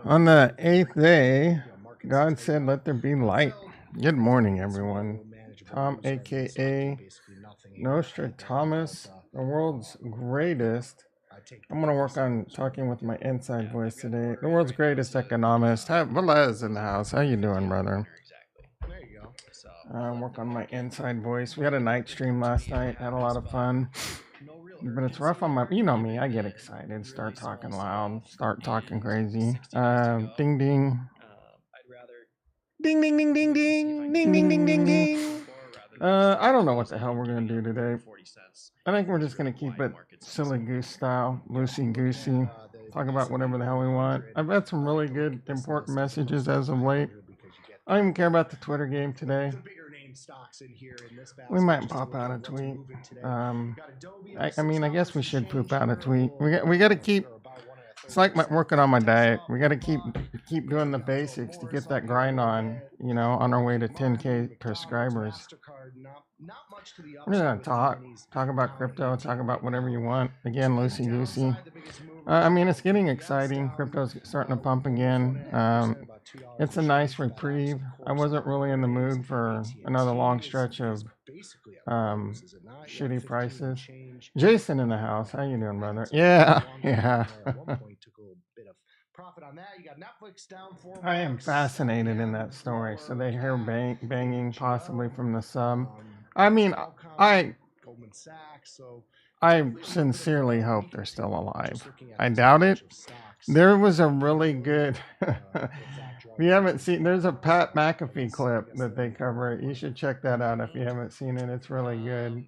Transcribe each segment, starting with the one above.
On the eighth day, God said, "Let there be light." Good morning, everyone. Tom, aka Nostradamus, the world's greatest. I'm going to work on talking with my inside voice today. The world's greatest economist. Hi, Velez in the house. How you doing, brother? Work on my inside voice. We had a night stream last night. Had a lot of fun. But it's rough on my. You know me. I get excited. Start talking loud. Start talking crazy. Ding ding. Ding ding ding ding ding ding ding ding ding ding. I don't know what the hell we're gonna do today. I think we're just gonna keep it silly goose style, loosey goosey. Talk about whatever the hell we want. I've had some really good, important messages as of late. I don't even care about the Twitter game today. We might pop out a tweet. I mean, I guess we should poop out a tweet. We got to keep. It's like working on my diet. We got to keep doing the basics to get that grind on. You know, on our way to 10K prescribers. We're gonna talk about crypto, talk about whatever you want. Again, loosey goosey. I mean, it's getting exciting. Crypto's starting to pump again. It's a nice reprieve. I wasn't really in the mood for another long stretch of shitty prices. Jason in the house. How you doing, brother? Yeah, yeah. I am fascinated in that story. So they hear banging possibly from the sub. I mean, I I sincerely hope they're still alive. I doubt it. There was a really good. If you haven't seen, there's a Pat McAfee clip that they cover. You should check that out if you haven't seen it. It's really good.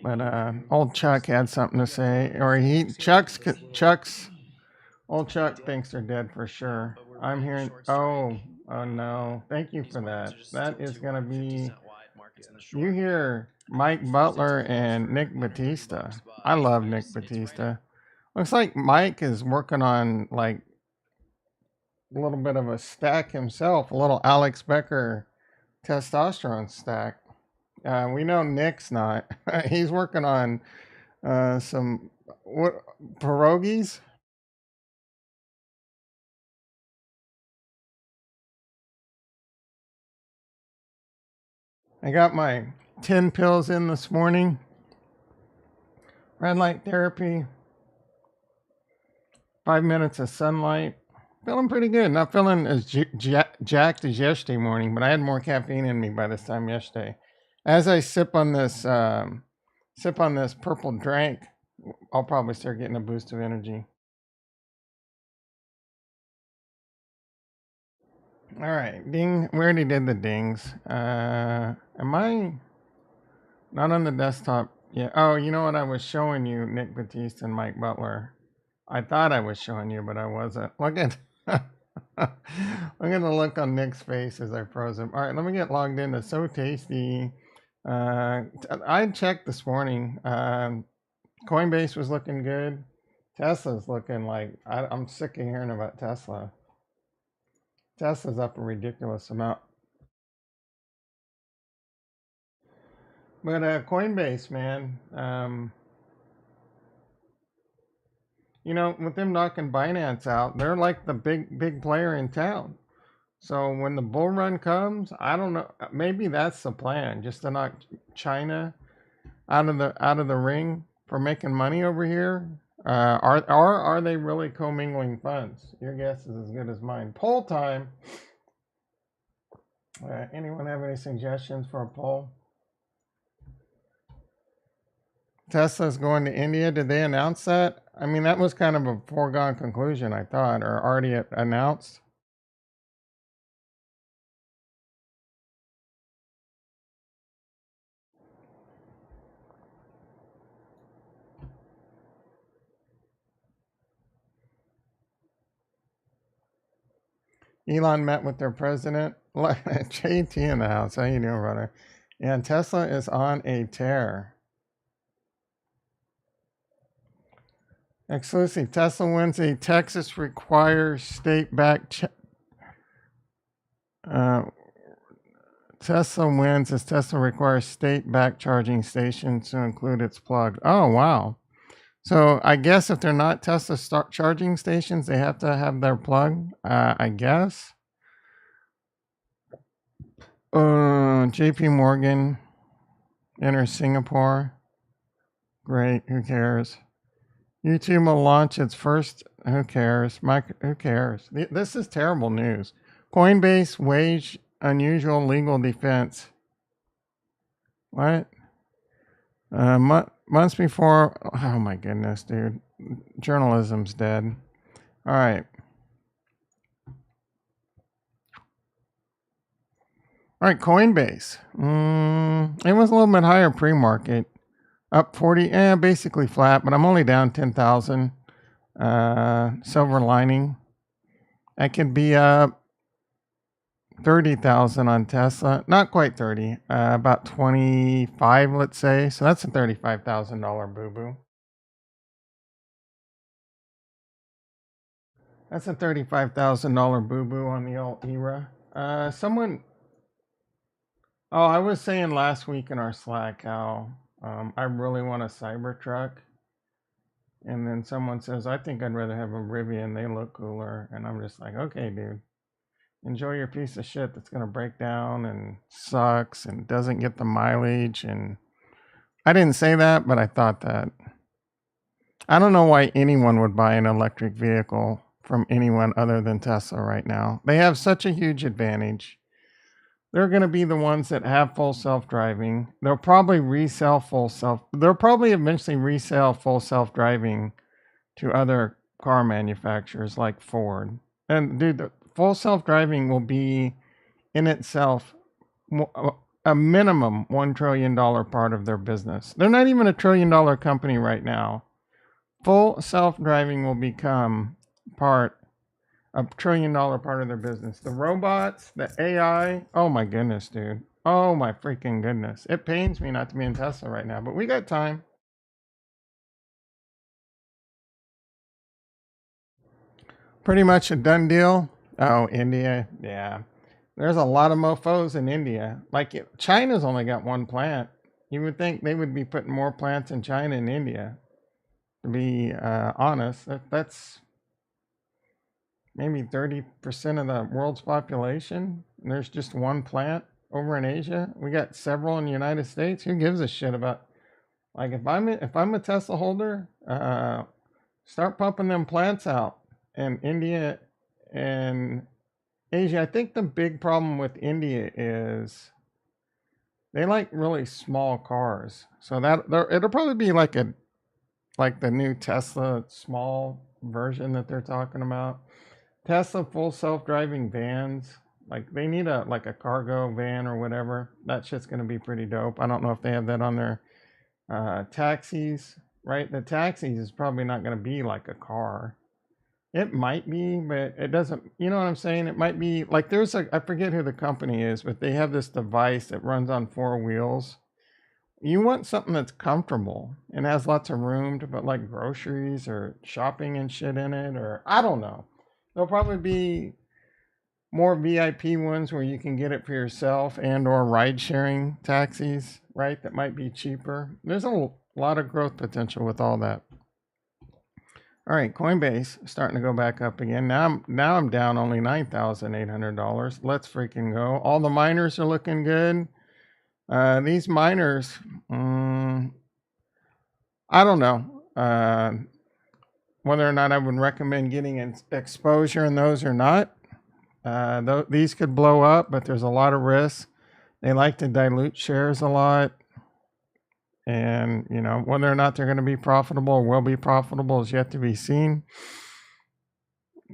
But old Chuck had something to say, or Chuck's old Chuck thinks they're dead for sure. I'm hearing. Oh no! Thank you for that. That is gonna be. You hear Mike Butler and Nick Batista. I love Nick Batista. Looks like Mike is working on like a little bit of a stack himself, a little Alex Becker testosterone stack. We know Nick's not. He's working on some what pierogies. I got my 10 pills in this morning. Red light therapy, 5 minutes of sunlight. Feeling pretty good. Not feeling as jacked as yesterday morning, but I had more caffeine in me by this time yesterday. As I sip on this purple drink, I'll probably start getting a boost of energy. All right, ding. We already did the dings. Am I not on the desktop yet? Oh, you know what? I was showing you Nick Batiste and Mike Butler. I thought I was showing you, but I wasn't. Look at. I'm gonna look on Nick's face as I froze him. All right, let me get logged in. It's so tasty. I checked this morning. Coinbase was looking good. Tesla's looking like I'm sick of hearing about Tesla. Tesla's up a ridiculous amount. But Coinbase, man, you know, with them knocking Binance out, they're like the big player in town. So when the bull run comes, I don't know. Maybe that's the plan, just to knock China out of the ring for making money over here. Are they really commingling funds? Your guess is as good as mine. Poll time. Anyone have any suggestions for a poll? Tesla's going to India. Did they announce that? I mean, that was kind of a foregone conclusion, I thought, or already announced. Elon met with their president. JT in the house. How you doing, brother? And Tesla is on a tear. Exclusive. Tesla wins a Texas requires state-backed. Tesla wins as Tesla requires state-backed charging stations to include its plug. Oh wow! So I guess if they're not Tesla charging stations, they have to have their plug. I guess. J.P. Morgan enters Singapore. Great. Who cares? YouTube will launch its first. Who cares? Who cares? This is terrible news. Coinbase waged unusual legal defense. What? Months before. Oh my goodness, dude. Journalism's dead. All right. All right, Coinbase. It was a little bit higher pre-market, up 40, basically flat, but I'm only down 10,000. Silver lining. I could be up 30,000 on Tesla. Not quite 30, about 25, let's say. So that's a $35,000 boo-boo. That's a $35,000 boo-boo on the alt era. Oh, I was saying last week in our Slack how I really want a Cybertruck. And then someone says, I think I'd rather have a Rivian. They look cooler. And I'm just like, okay, dude. Enjoy your piece of shit that's going to break down and sucks and doesn't get the mileage. And I didn't say that, but I thought that. I don't know why anyone would buy an electric vehicle from anyone other than Tesla right now. They have such a huge advantage. They're going to be the ones that have full self-driving. They'll probably they'll probably eventually resell full self-driving to other car manufacturers like Ford. And dude, the full self-driving will be in itself a minimum $1 trillion part of their business. They're not even a $1 trillion company right now. Full self-driving will become a $1 trillion part of their business. The robots, the AI. Oh my goodness, dude. Oh my freaking goodness. It pains me not to be in Tesla right now, but we got time. Pretty much a done deal. Oh, India. Yeah. There's a lot of mofos in India. Like China's only got one plant. You would think they would be putting more plants in China and India. To be honest, that's maybe 30% of the world's population. And there's just one plant over in Asia. We got several in the United States. Who gives a shit about? Like if I'm a Tesla holder, start pumping them plants out in India and Asia. I think the big problem with India is they like really small cars. So that it'll probably be like the new Tesla small version that they're talking about. Tesla full self-driving vans, like they need a cargo van or whatever. That shit's gonna be pretty dope. I don't know if they have that on their taxis, right? The taxis is probably not gonna be like a car. It might be, but it doesn't. You know what I'm saying? It might be like I forget who the company is, but they have this device that runs on four wheels. You want something that's comfortable and has lots of room to put like groceries or shopping and shit in it, or I don't know. There'll probably be more VIP ones where you can get it for yourself and or ride sharing taxis, right? That might be cheaper. There's a lot of growth potential with all that. All right, Coinbase starting to go back up again. Now I'm down only $9,800. Let's freaking go. All the miners are looking good. These miners, I don't know whether or not I would recommend getting an exposure in those or not. These could blow up, but there's a lot of risk. They like to dilute shares a lot. And, whether or not they're going to be profitable or will be profitable is yet to be seen.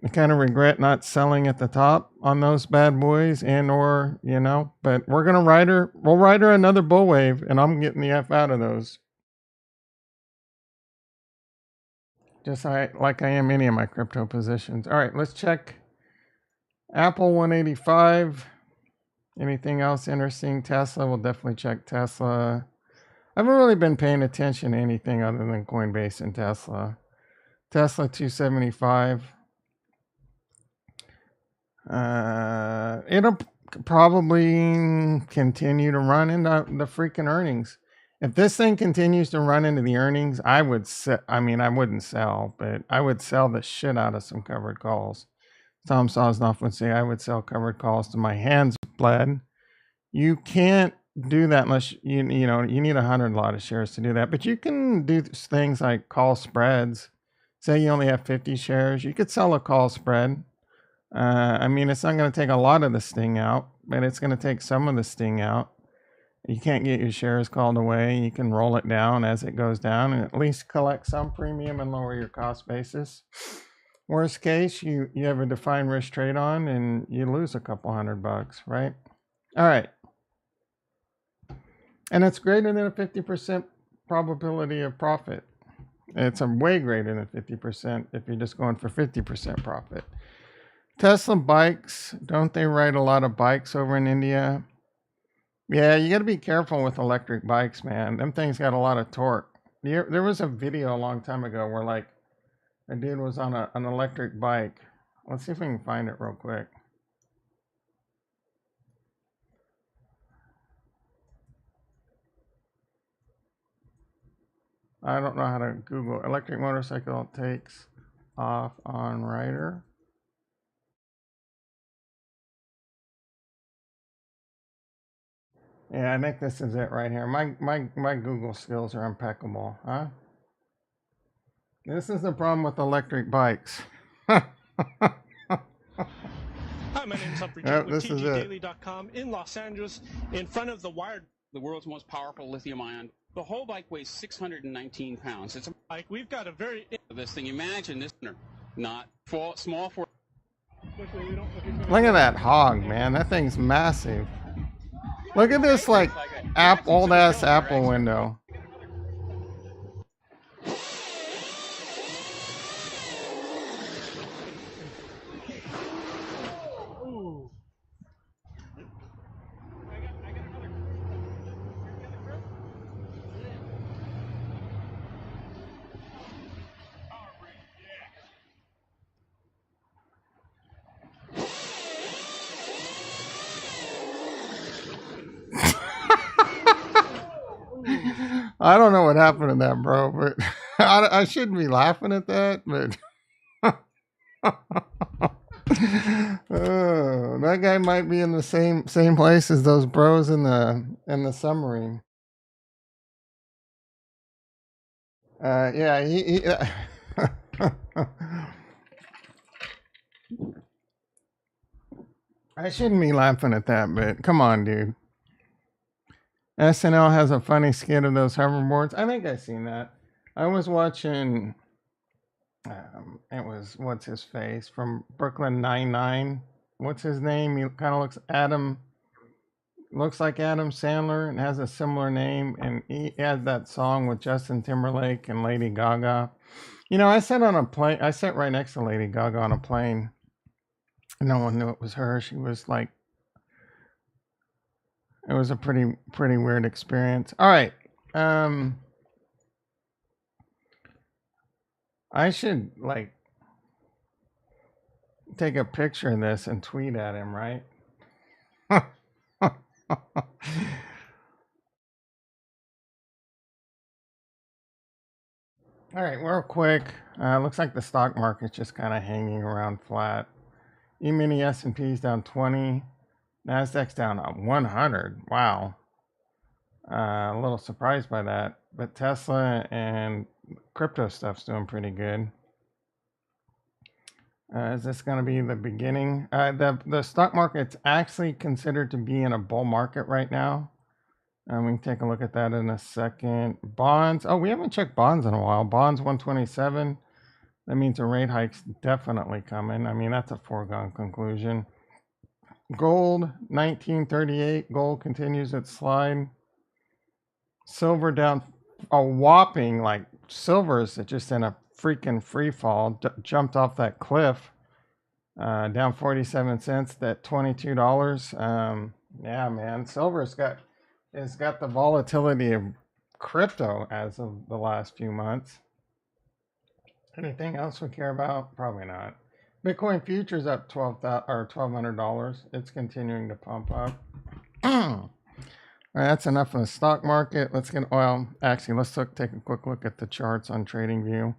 I kind of regret not selling at the top on those bad boys but we're going to we'll ride her another bull wave and I'm getting the F out of those. Just like I am any of my crypto positions. All right, let's check Apple 185. Anything else interesting? Tesla, we'll definitely check Tesla. I haven't really been paying attention to anything other than Coinbase and Tesla. Tesla 275. It'll probably continue to run into the freaking earnings. If this thing continues to run into the earnings, I would sell. I mean, I wouldn't sell, but I would sell the shit out of some covered calls. Tom Sosnoff would say I would sell covered calls to my hands bled. You can't do that unless you need 100 lot of shares to do that. But you can do things like call spreads. Say you only have 50 shares, you could sell a call spread. I mean, it's not going to take a lot of the sting out, but it's going to take some of the sting out. You can't get your shares called away. You can roll it down as it goes down and at least collect some premium and lower your cost basis. Worst case, you have a defined risk trade on and you lose a couple $100, right? All right. And it's greater than a 50% probability of profit. It's a way greater than 50% if you're just going for 50% profit. Tesla bikes, don't they ride a lot of bikes over in India? Yeah, you got to be careful with electric bikes, man. Them things got a lot of torque. There was a video a long time ago where like a dude was on an electric bike. Let's see if we can find it real quick. I don't know how to Google electric motorcycle takes off on rider. Yeah, I think this is it right here. My Google skills are impeccable, huh? This is the problem with electric bikes. Hi, my name is Humphrey Chen with TGDaily.com in Los Angeles, in front of the Wired, the world's most powerful lithium-ion. The whole bike weighs 619 pounds. It's a bike. We've got a very this thing. Imagine this, not small for. Look at that hog, man. That thing's massive. Look at this like old ass Apple window. I don't know what happened to that, bro, but I shouldn't be laughing at that, but that guy might be in the same place as those bros in the submarine. Yeah, he I shouldn't be laughing at that, but come on, dude. SNL has a funny skit of those hoverboards. I think I've seen that. I was watching. It was what's his face from Brooklyn Nine-Nine. What's his name? He kind of looks like Adam Sandler and has a similar name. And he had that song with Justin Timberlake and Lady Gaga. You know, I sat on a plane. I sat right next to Lady Gaga on a plane. No one knew it was her. She was like. It was a pretty weird experience. All right. I should like take a picture of this and tweet at him, right? All right, real quick. Looks like the stock market's just kind of hanging around flat. E-mini S&P's down 20. Nasdaq's down 100. Wow. A little surprised by that. But Tesla and crypto stuff's doing pretty good. Is this going to be the beginning? The stock market's actually considered to be in a bull market right now. We can take a look at that in a second. Bonds. Oh, we haven't checked bonds in a while. Bonds 127. That means a rate hike's definitely coming. I mean, that's a foregone conclusion. Gold 1938. Gold continues its slide. Silver down a whopping, like silver's just in a freaking free fall, jumped off that cliff, down 47 cents, that $22. Yeah, man, silver's got the volatility of crypto as of the last few months. Anything else we care about? Probably not. Bitcoin futures up $1,200. It's continuing to pump up. All All right, that's enough of the stock market. Let's take a quick look at the charts on TradingView.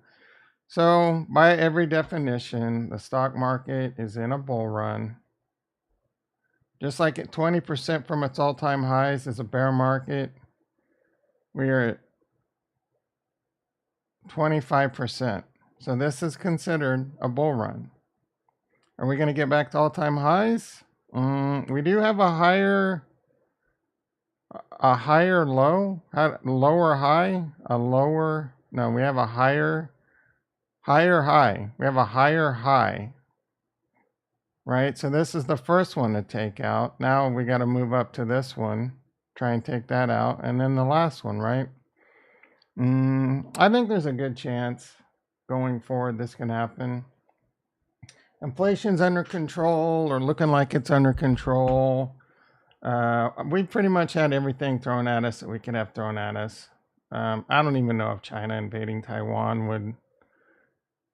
So by every definition, the stock market is in a bull run. Just like at 20% from its all-time highs is a bear market, we are at 25%. So this is considered a bull run. Are we going to get back to all-time highs? We do have a higher low, lower high, we have a higher high. We have a higher high, right? So this is the first one to take out. Now we got to move up to this one, try and take that out. And then the last one, right? I think there's a good chance going forward this can happen. Inflation's under control, or looking like it's under control. We pretty much had everything thrown at us that we could have thrown at us. I don't even know if China invading Taiwan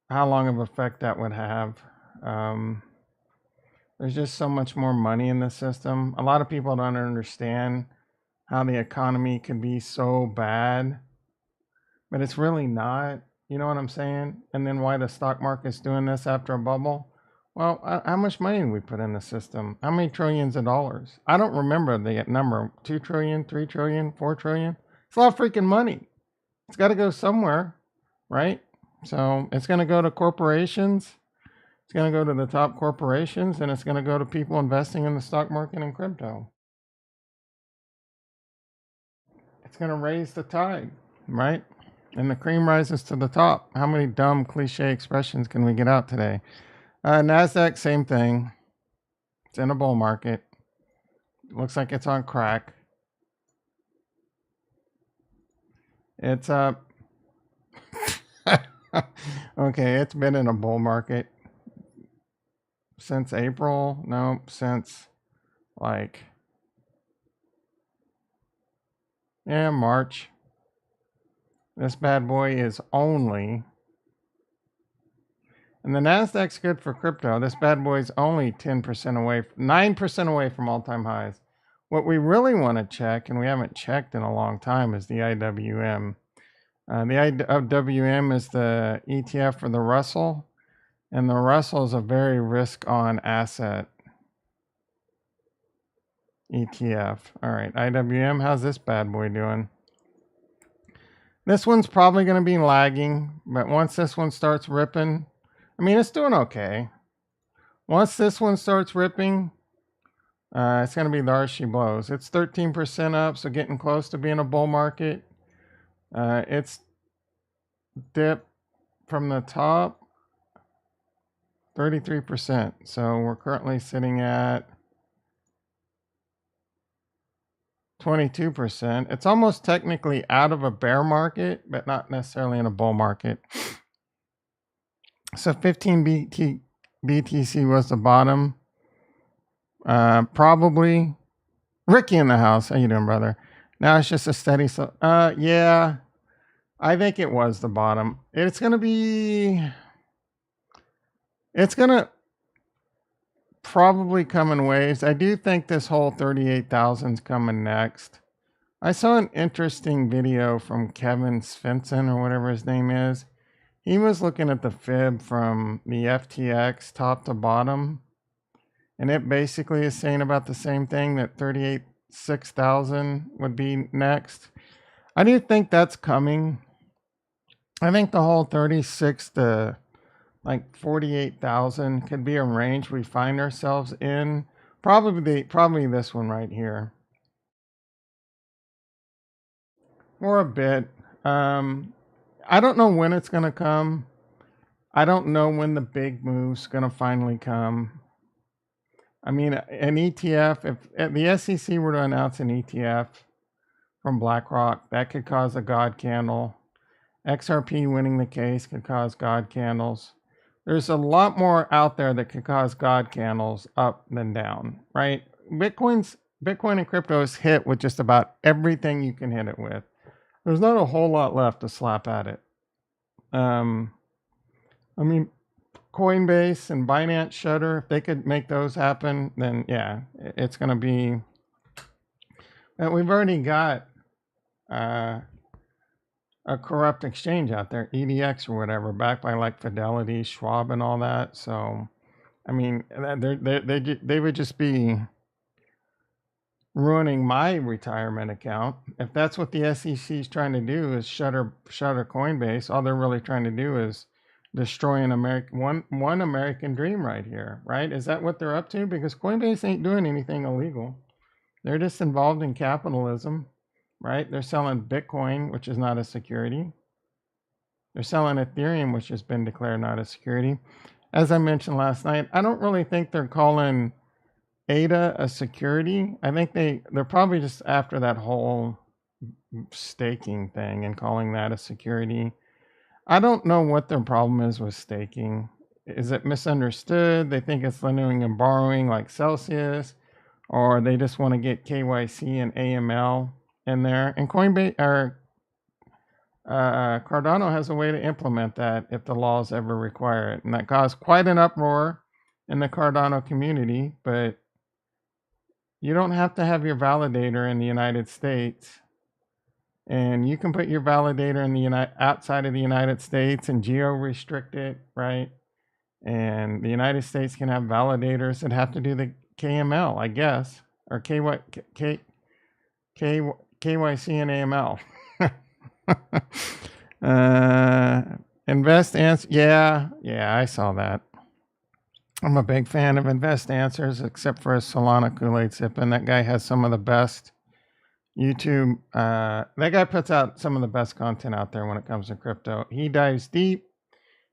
how long of effect that would have. There's just so much more money in the system. A lot of people don't understand how the economy can be so bad, but it's really not. You know what I'm saying? And then why the stock market's doing this after a bubble? Well, how much money did we put in the system? How many trillions of dollars? I don't remember the number. 2 trillion, 3 trillion, 4 trillion. It's a lot of freaking money. It's got to go somewhere, right? So it's going to go to corporations. It's going to go to the top corporations, and it's going to go to people investing in the stock market and crypto. It's going to raise the tide, right? And the cream rises to the top. How many dumb cliche expressions can we get out today? NASDAQ, same thing. It's in a bull market. Looks like it's on crack. It's up. Okay, it's been in a bull market since April. No, since March. This bad boy is only, and the NASDAQ's good for crypto. This bad boy is only 10% away, 9% away from all-time highs. What we really want to check, and we haven't checked in a long time, is the IWM. The IWM is the ETF for the Russell, and the Russell is a very risk-on asset ETF. All right, IWM, how's this bad boy doing? This one's probably going to be lagging, but once this one starts ripping, I mean, it's doing okay. Once this one starts ripping, it's going to be the she blows. It's 13% up, so getting close to being a bull market. It's dipped from the top 33%. So we're currently sitting at 22%. It's almost technically out of a bear market, but not necessarily in a bull market. So 15 BTC was the bottom. Probably. Ricky in the house. How you doing, brother? Now it's just a steady. Yeah, I think it was the bottom. It's going to probably come in waves. I do think this whole 38,000 is coming next. I saw an interesting video from Kevin Svensson, or whatever his name is. He was looking at the fib from the FTX top to bottom, and it basically is saying about the same thing, that 36,000 would be next. I do think that's coming. I think the whole 36 to 48,000 could be a range we find ourselves in. Probably this one right here. Or a bit. I don't know when it's going to come. I don't know when the big move's going to finally come. I mean, an ETF, if the SEC were to announce an ETF from BlackRock, that could cause a God candle. XRP winning the case could cause God candles. There's a lot more out there that could cause God candles up than down, right? Bitcoin and crypto is hit with just about everything you can hit it with. There's not a whole lot left to slap at it. I mean, Coinbase and Binance Shutter, if they could make those happen, then yeah, it's going to be we've already got a corrupt exchange out there, EDX or whatever, backed by like Fidelity, Schwab, and all that. So, I mean, they would just be ruining my retirement account. If that's what the SEC is trying to do, is shutter Coinbase, all they're really trying to do is destroy an one American dream right here, right? Is that what they're up to? Because Coinbase ain't doing anything illegal. They're just involved in capitalism, right? They're selling Bitcoin, which is not a security. They're selling Ethereum, which has been declared not a security. As I mentioned last night, I don't really think they're calling ADA a security. I think they're probably just after that whole staking thing and calling that a security. I don't know what their problem is with staking. Is it misunderstood? They think it's lending and borrowing like Celsius, or they just want to get KYC and AML in there. And Coinbase or Cardano has a way to implement that if the laws ever require it, and that caused quite an uproar in the Cardano community. But you don't have to have your validator in the United States, and you can put your validator in the outside of the United States and geo restrict it, right? And the United States can have validators that have to do the KML, I guess, or KYC and AML. Invest answer. Yeah, I saw that. I'm a big fan of Invest Answers, except for Solana Kool-Aid sipping. That guy has some of the best YouTube. That guy puts out some of the best content out there when it comes to crypto. He dives deep.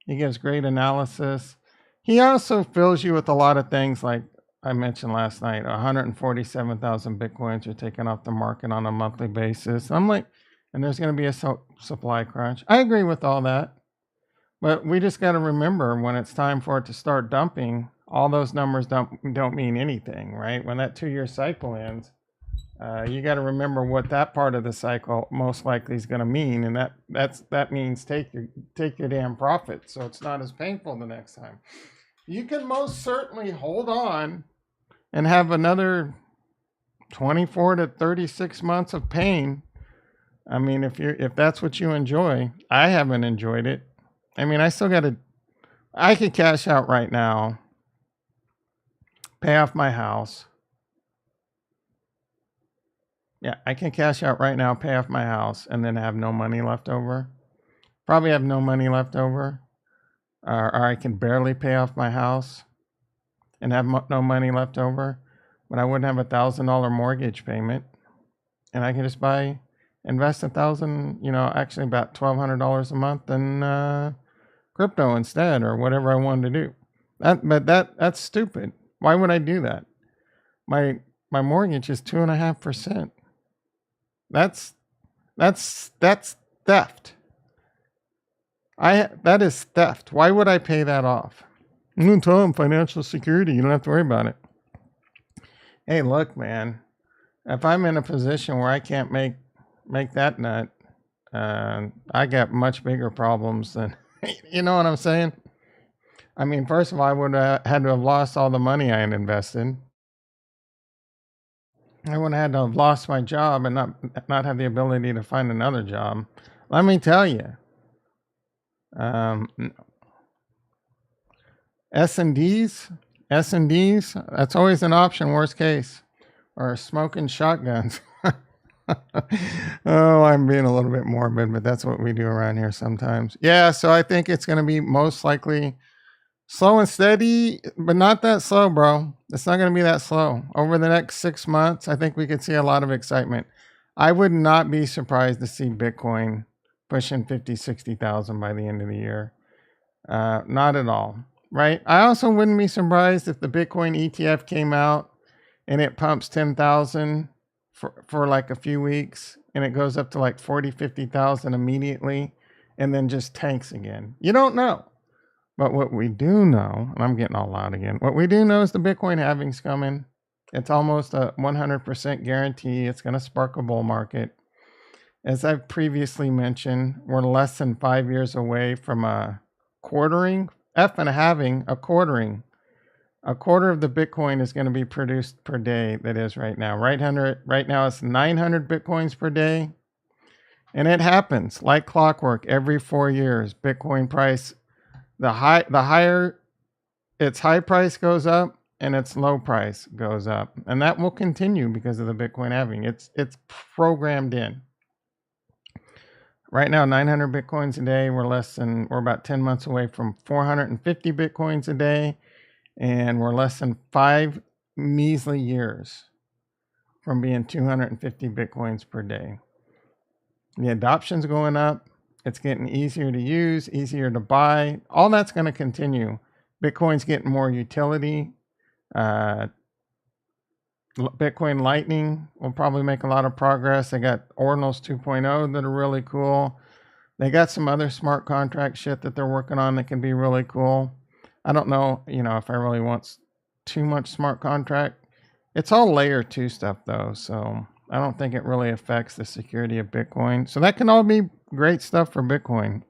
He gives great analysis. He also fills you with a lot of things like I mentioned last night. 147,000 Bitcoins are taken off the market on a monthly basis. I'm like, and there's going to be a supply crunch. I agree with all that. But we just got to remember when it's time for it to start dumping, all those numbers don't mean anything, right? When that 2-year cycle ends, you got to remember what that part of the cycle most likely is going to mean, and that means take your damn profit, so it's not as painful the next time. You can most certainly hold on and have another 24 to 36 months of pain. I mean, if that's what you enjoy, I haven't enjoyed it. I mean, I could cash out right now, pay off my house. Yeah, I can cash out right now, pay off my house, and then have no money left over. Probably have no money left over. Or I can barely pay off my house and have no money left over. But I wouldn't have $1,000 mortgage payment. And I can just invest $1,000, actually about $1,200 a month in crypto instead, or whatever I wanted to do. That's stupid. Why would I do that? My mortgage is 2.5%. That's theft. That is theft. Why would I pay that off? Tom, financial security. You don't have to worry about it. Hey, look, man. If I'm in a position where I can't make that nut, I got much bigger problems than. You know what I'm saying? I mean, first of all, I would have had to have lost all the money I had invested. I would have had to have lost my job and not have the ability to find another job. Let me tell you. S&Ds, that's always an option, worst case. Or smoking shotguns. Oh, I'm being a little bit morbid, but that's what we do around here sometimes. Yeah, so I think it's going to be most likely slow and steady, but not that slow, bro. It's not going to be that slow. Over the next 6 months, I think we could see a lot of excitement. I would not be surprised to see Bitcoin pushing 50, 60,000 by the end of the year. Not at all, right? I also wouldn't be surprised if the Bitcoin ETF came out and it pumps 10,000 for like a few weeks, and it goes up to like 40, 50,000 immediately, and then just tanks again. You don't know. But what we do know, and I'm getting all loud again, what we do know is the Bitcoin halving's coming. It's almost a 100% guarantee. It's going to spark a bull market. As I've previously mentioned, we're less than 5 years away from a quartering, having a quartering. A quarter of the Bitcoin is going to be produced per day that is right now. Right now it's 900 Bitcoins per day. And it happens like clockwork every 4 years. Bitcoin price, the higher its high price goes up and its low price goes up. And that will continue because of the Bitcoin halving. It's programmed in. Right now, 900 Bitcoins a day. We're about 10 months away from 450 Bitcoins a day. And we're less than 5 measly years from being 250 Bitcoins per day. The adoption's going up. It's getting easier to use, easier to buy. All that's going to continue. Bitcoin's getting more utility. Bitcoin Lightning will probably make a lot of progress. They got Ordinals 2.0 that are really cool. They got some other smart contract shit that they're working on that can be really cool. I don't know, if I really want too much smart contract. It's all layer 2 stuff though, so I don't think it really affects the security of Bitcoin. So that can all be great stuff for Bitcoin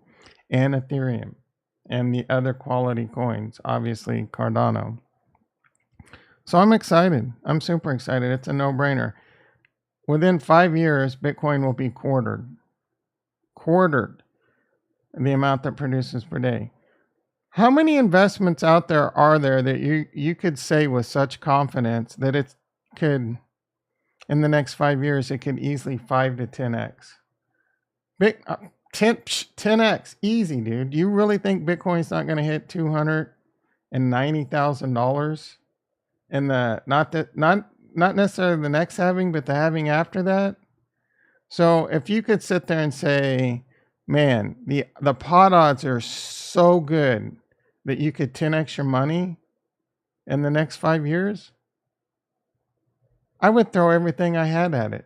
and Ethereum and the other quality coins, obviously Cardano. So I'm excited. I'm super excited. It's a no-brainer. Within 5 years, Bitcoin will be quartered the amount that produces per day. How many investments out there are there that you could say with such confidence that it could, in the next 5 years, it could easily 5 to 10x? 10x, easy, dude. You really think Bitcoin's not going to hit $290,000 in the not necessarily the next halving, but the halving after that? So if you could sit there and say, man, the pot odds are so good that you could 10x your money in the next 5 years, I would throw everything I had at it.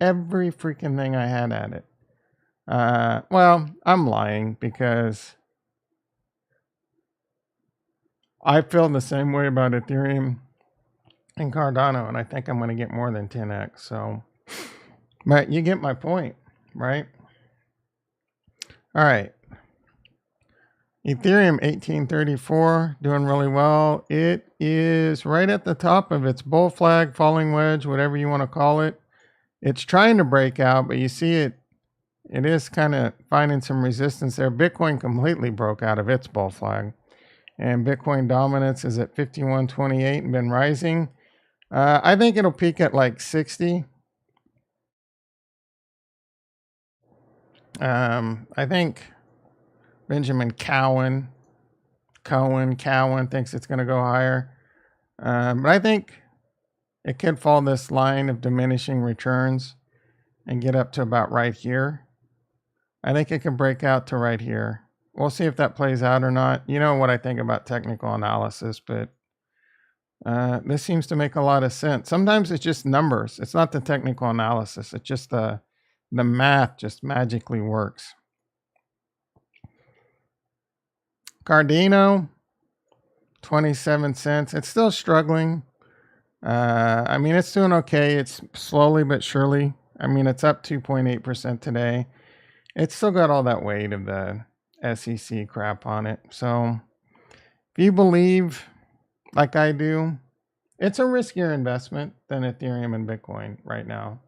Every freaking thing I had at it. Well, I'm lying because I feel the same way about Ethereum and Cardano, and I think I'm going to get more than 10x. So, but you get my point, right? All right. Ethereum 1834 doing really well. It is right at the top of its bull flag, falling wedge, whatever you want to call it. It's trying to break out, but you see it is kind of finding some resistance there. Bitcoin completely broke out of its bull flag, and Bitcoin dominance is at 51.28 and been rising. I think it'll peak at like 60. I think Benjamin Cowan thinks it's going to go higher. But I think it could fall this line of diminishing returns and get up to about right here. I think it can break out to right here. We'll see if that plays out or not. You know what I think about technical analysis, but this seems to make a lot of sense. Sometimes it's just numbers. It's not the technical analysis. It's just the math just magically works. Cardano, 27 cents. It's still struggling. I mean, it's doing okay. It's slowly but surely. I mean, it's up 2.8% today. It's still got all that weight of the SEC crap on it. So if you believe, like I do, it's a riskier investment than Ethereum and Bitcoin right now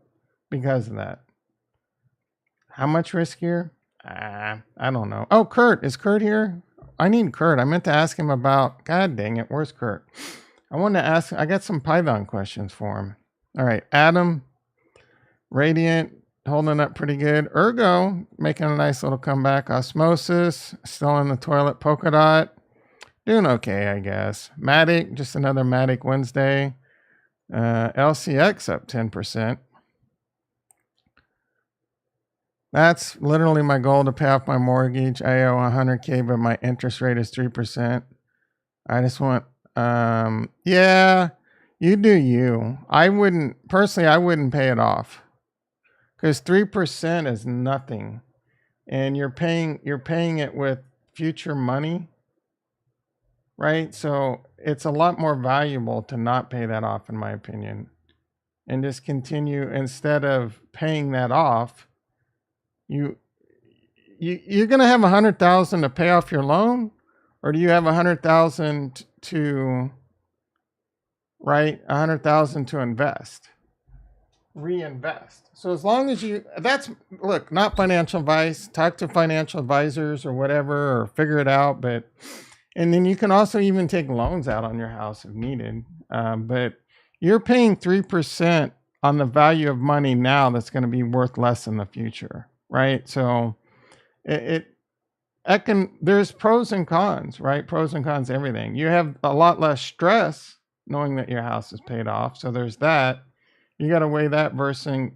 because of that. How much riskier? I don't know. Oh, Kurt. Is Kurt here? I need Kurt. I meant to ask him about, God dang it, where's Kurt? I wanted to ask, I got some Python questions for him. All right, Adam, Radiant, holding up pretty good. Ergo, making a nice little comeback. Osmosis, still in the toilet. Polkadot, doing okay, I guess. Matic, just another Matic Wednesday. LCX up 10%. That's literally my goal to pay off my mortgage. I owe 100K, but my interest rate is 3%. I just want, yeah, you do you. I wouldn't pay it off because 3% is nothing, and you're paying it with future money, right? So it's a lot more valuable to not pay that off, in my opinion, and just continue instead of paying that off. You're going to have 100,000 to pay off your loan, or do you have 100,000 to right? 100,000 to invest, reinvest. So as long as you, that's, look, not financial advice. Talk to financial advisors or whatever, or figure it out. But, and then you can also even take loans out on your house if needed. But you're paying 3% on the value of money now that's going to be worth less in the future, right? So there's pros and cons, right? Pros and cons, everything. You have a lot less stress knowing that your house is paid off. So there's that. You got to weigh that versus,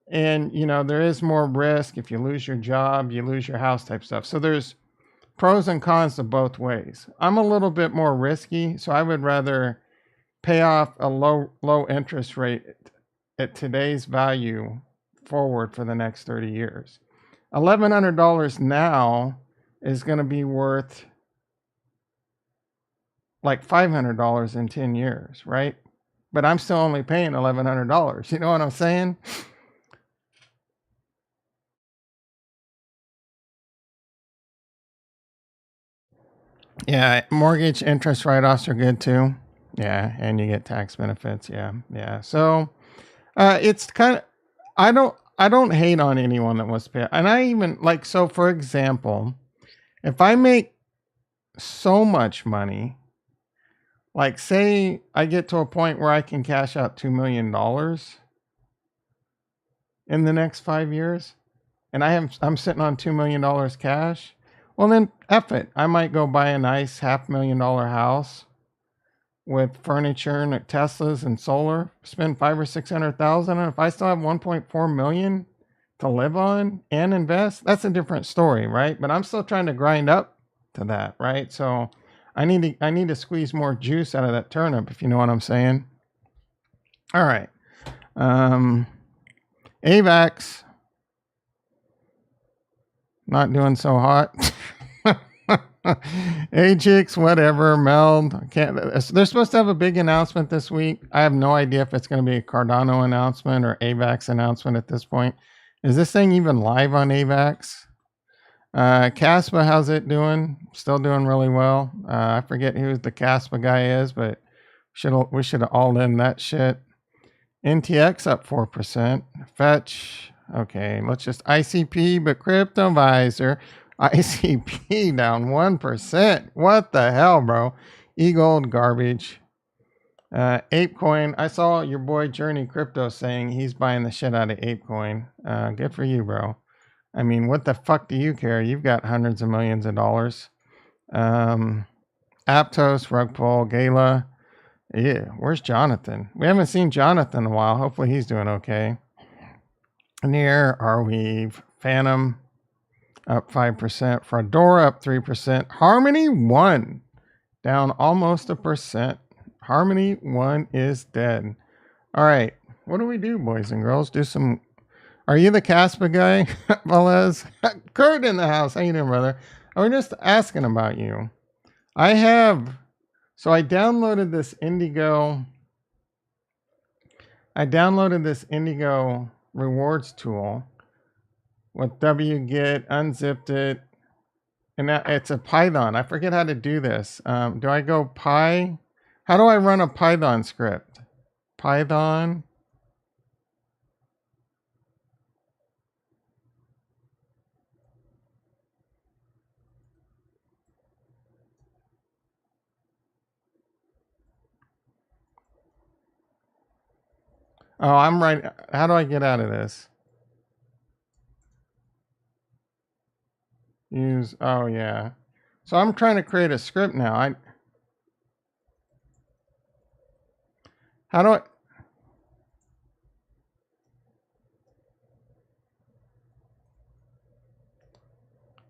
and you know, there is more risk if you lose your job, you lose your house type stuff. So there's pros and cons to both ways. I'm a little bit more risky, so I would rather pay off a low interest rate at today's value forward for the next 30 years. $1,100 now is going to be worth like $500 in 10 years, right? But I'm still only paying $1,100. You know what I'm saying? Yeah, mortgage interest write-offs are good too. Yeah, and you get tax benefits. Yeah. So it's kind of, I don't hate on anyone that wants to pay. And I even like, so for example, if I make so much money, like say I get to a point where I can cash out $2 million in the next 5 years, and I'm sitting on $2 million cash, well then F it. I might go buy a nice $500,000 house with furniture and Teslas and solar, spend 500 or 600,000. And if I still have 1.4 million to live on and invest, that's a different story, right? But I'm still trying to grind up to that, right? So I need to squeeze more juice out of that turnip, if you know what I'm saying. All right. AVAX, not doing so hot. Ajax, whatever, Meld. They're supposed to have a big announcement this week. I have no idea if it's going to be a Cardano announcement or AVAX announcement at this point. Is this thing even live on AVAX? Caspa, how's it doing? Still doing really well. I forget who the Caspa guy is, but we should have all in that shit. NTX up 4%. Fetch. Okay, let's just ICP, but CryptoVisor. ICP down 1%. What the hell, bro? E-Gold garbage. ApeCoin. I saw your boy Journey Crypto saying he's buying the shit out of ApeCoin. Good for you, bro. I mean, what the fuck do you care? You've got hundreds of millions of dollars. Aptos, Rugpull, Gala. Yeah, where's Jonathan? We haven't seen Jonathan in a while. Hopefully he's doing okay. Near Arweave, Phantom up 5%, Fedora up 3%, Harmony 1 down almost 1%. Harmony 1 is dead. All right, what do we do, boys and girls? Do some. Are you the Caspa guy, Velez? Kurt in the house. How you doing, brother? I was just asking about you. I downloaded this Indigo. Rewards tool with wget, unzipped it, and it's a Python. I forget how to do this. Do I go Py? How do I run a Python script? Python. Oh, I'm right. How do I get out of this? Use, oh yeah. So I'm trying to create a script now. How do I?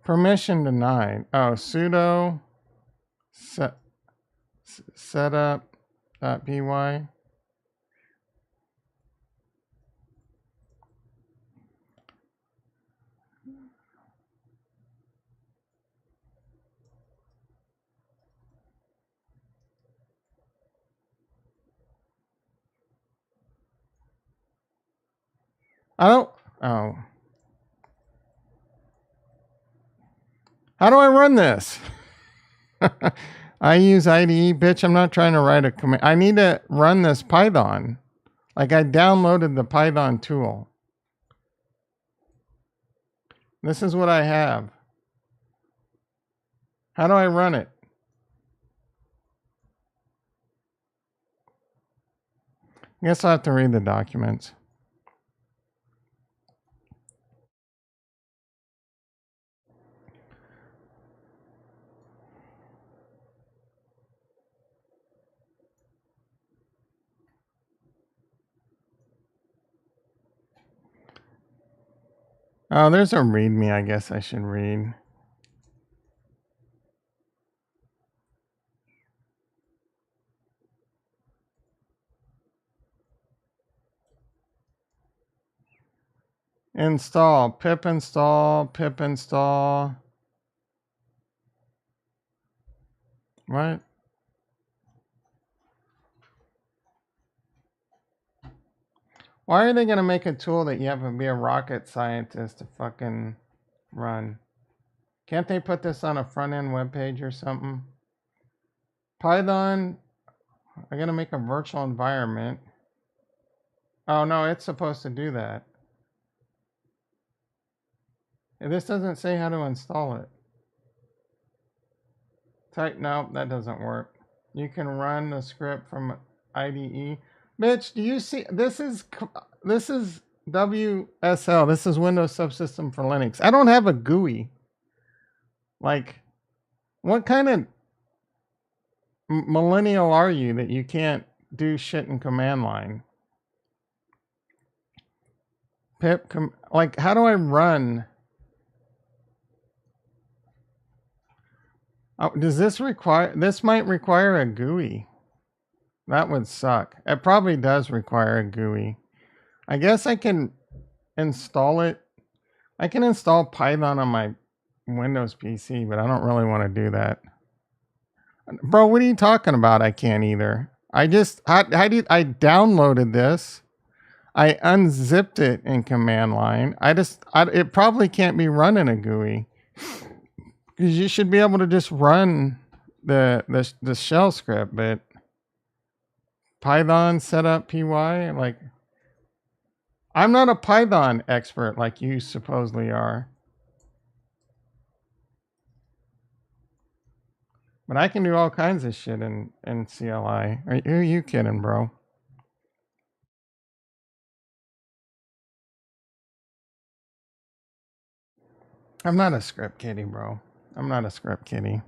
Permission denied. Oh, sudo setup.py. I don't. Oh. How do I run this? I use IDE, bitch. I'm not trying to write a command. I need to run this Python. Like I downloaded the Python tool. This is what I have. How do I run it? I guess I'll have to read the documents. Oh, there's a README I guess I should read. Install, pip install, pip install. What? Why are they going to make a tool that you have to be a rocket scientist to fucking run? Can't they put this on a front end web page or something? Python, I'm going to make a virtual environment. Oh no, it's supposed to do that. This doesn't say how to install it. Type, no, that doesn't work. You can run the script from IDE. Bitch, do you see, this is WSL. This is Windows Subsystem for Linux. I don't have a GUI. Like, what kind of millennial are you that you can't do shit in command line? Pip, like, how do I run? Oh, does this require, this might require a GUI. That would suck. It probably does require a GUI. I guess I can install it. I can install Python on my Windows PC, but I don't really want to do that. Bro, what are you talking about? I can't either. I downloaded this. I unzipped it in command line. It probably can't be run in a GUI. Because you should be able to just run the shell script, but Python setup py, like, I'm not a Python expert like you supposedly are. But I can do all kinds of shit in CLI. Who are you kidding, bro? I'm not a script kiddie, bro. I'm not a script kiddie.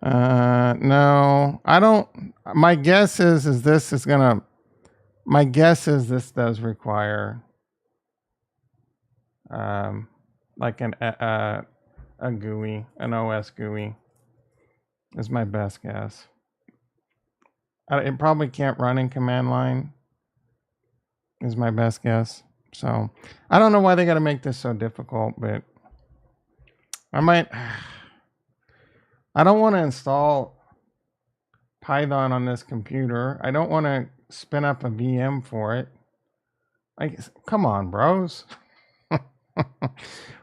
No, I don't. My guess is this is gonna. My guess is this does require, like a GUI, an OS GUI, is my best guess. It probably can't run in command line, is my best guess. So I don't know why they got to make this so difficult, but I might. I don't want to install Python on this computer. I don't want to spin up a VM for it. Like, come on, bros.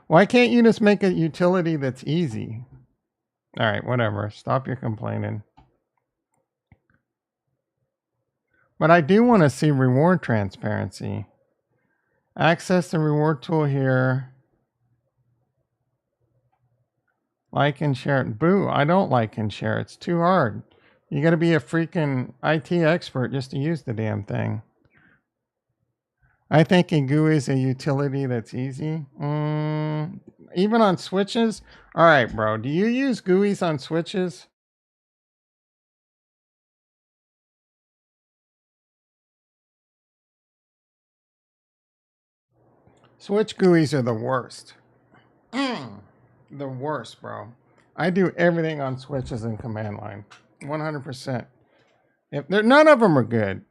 Why can't you just make a utility that's easy? All right, whatever. Stop your complaining. But I do want to see reward transparency. Access the reward tool here. Like and share it. Boo, I don't like and share. It's too hard. You got to be a freaking IT expert just to use the damn thing. I think a GUI is a utility that's easy. Even on switches? All right, bro. Do you use GUIs on switches? Switch GUIs are the worst. The worst, bro. I do everything on switches in command line. 100%. None of them are good.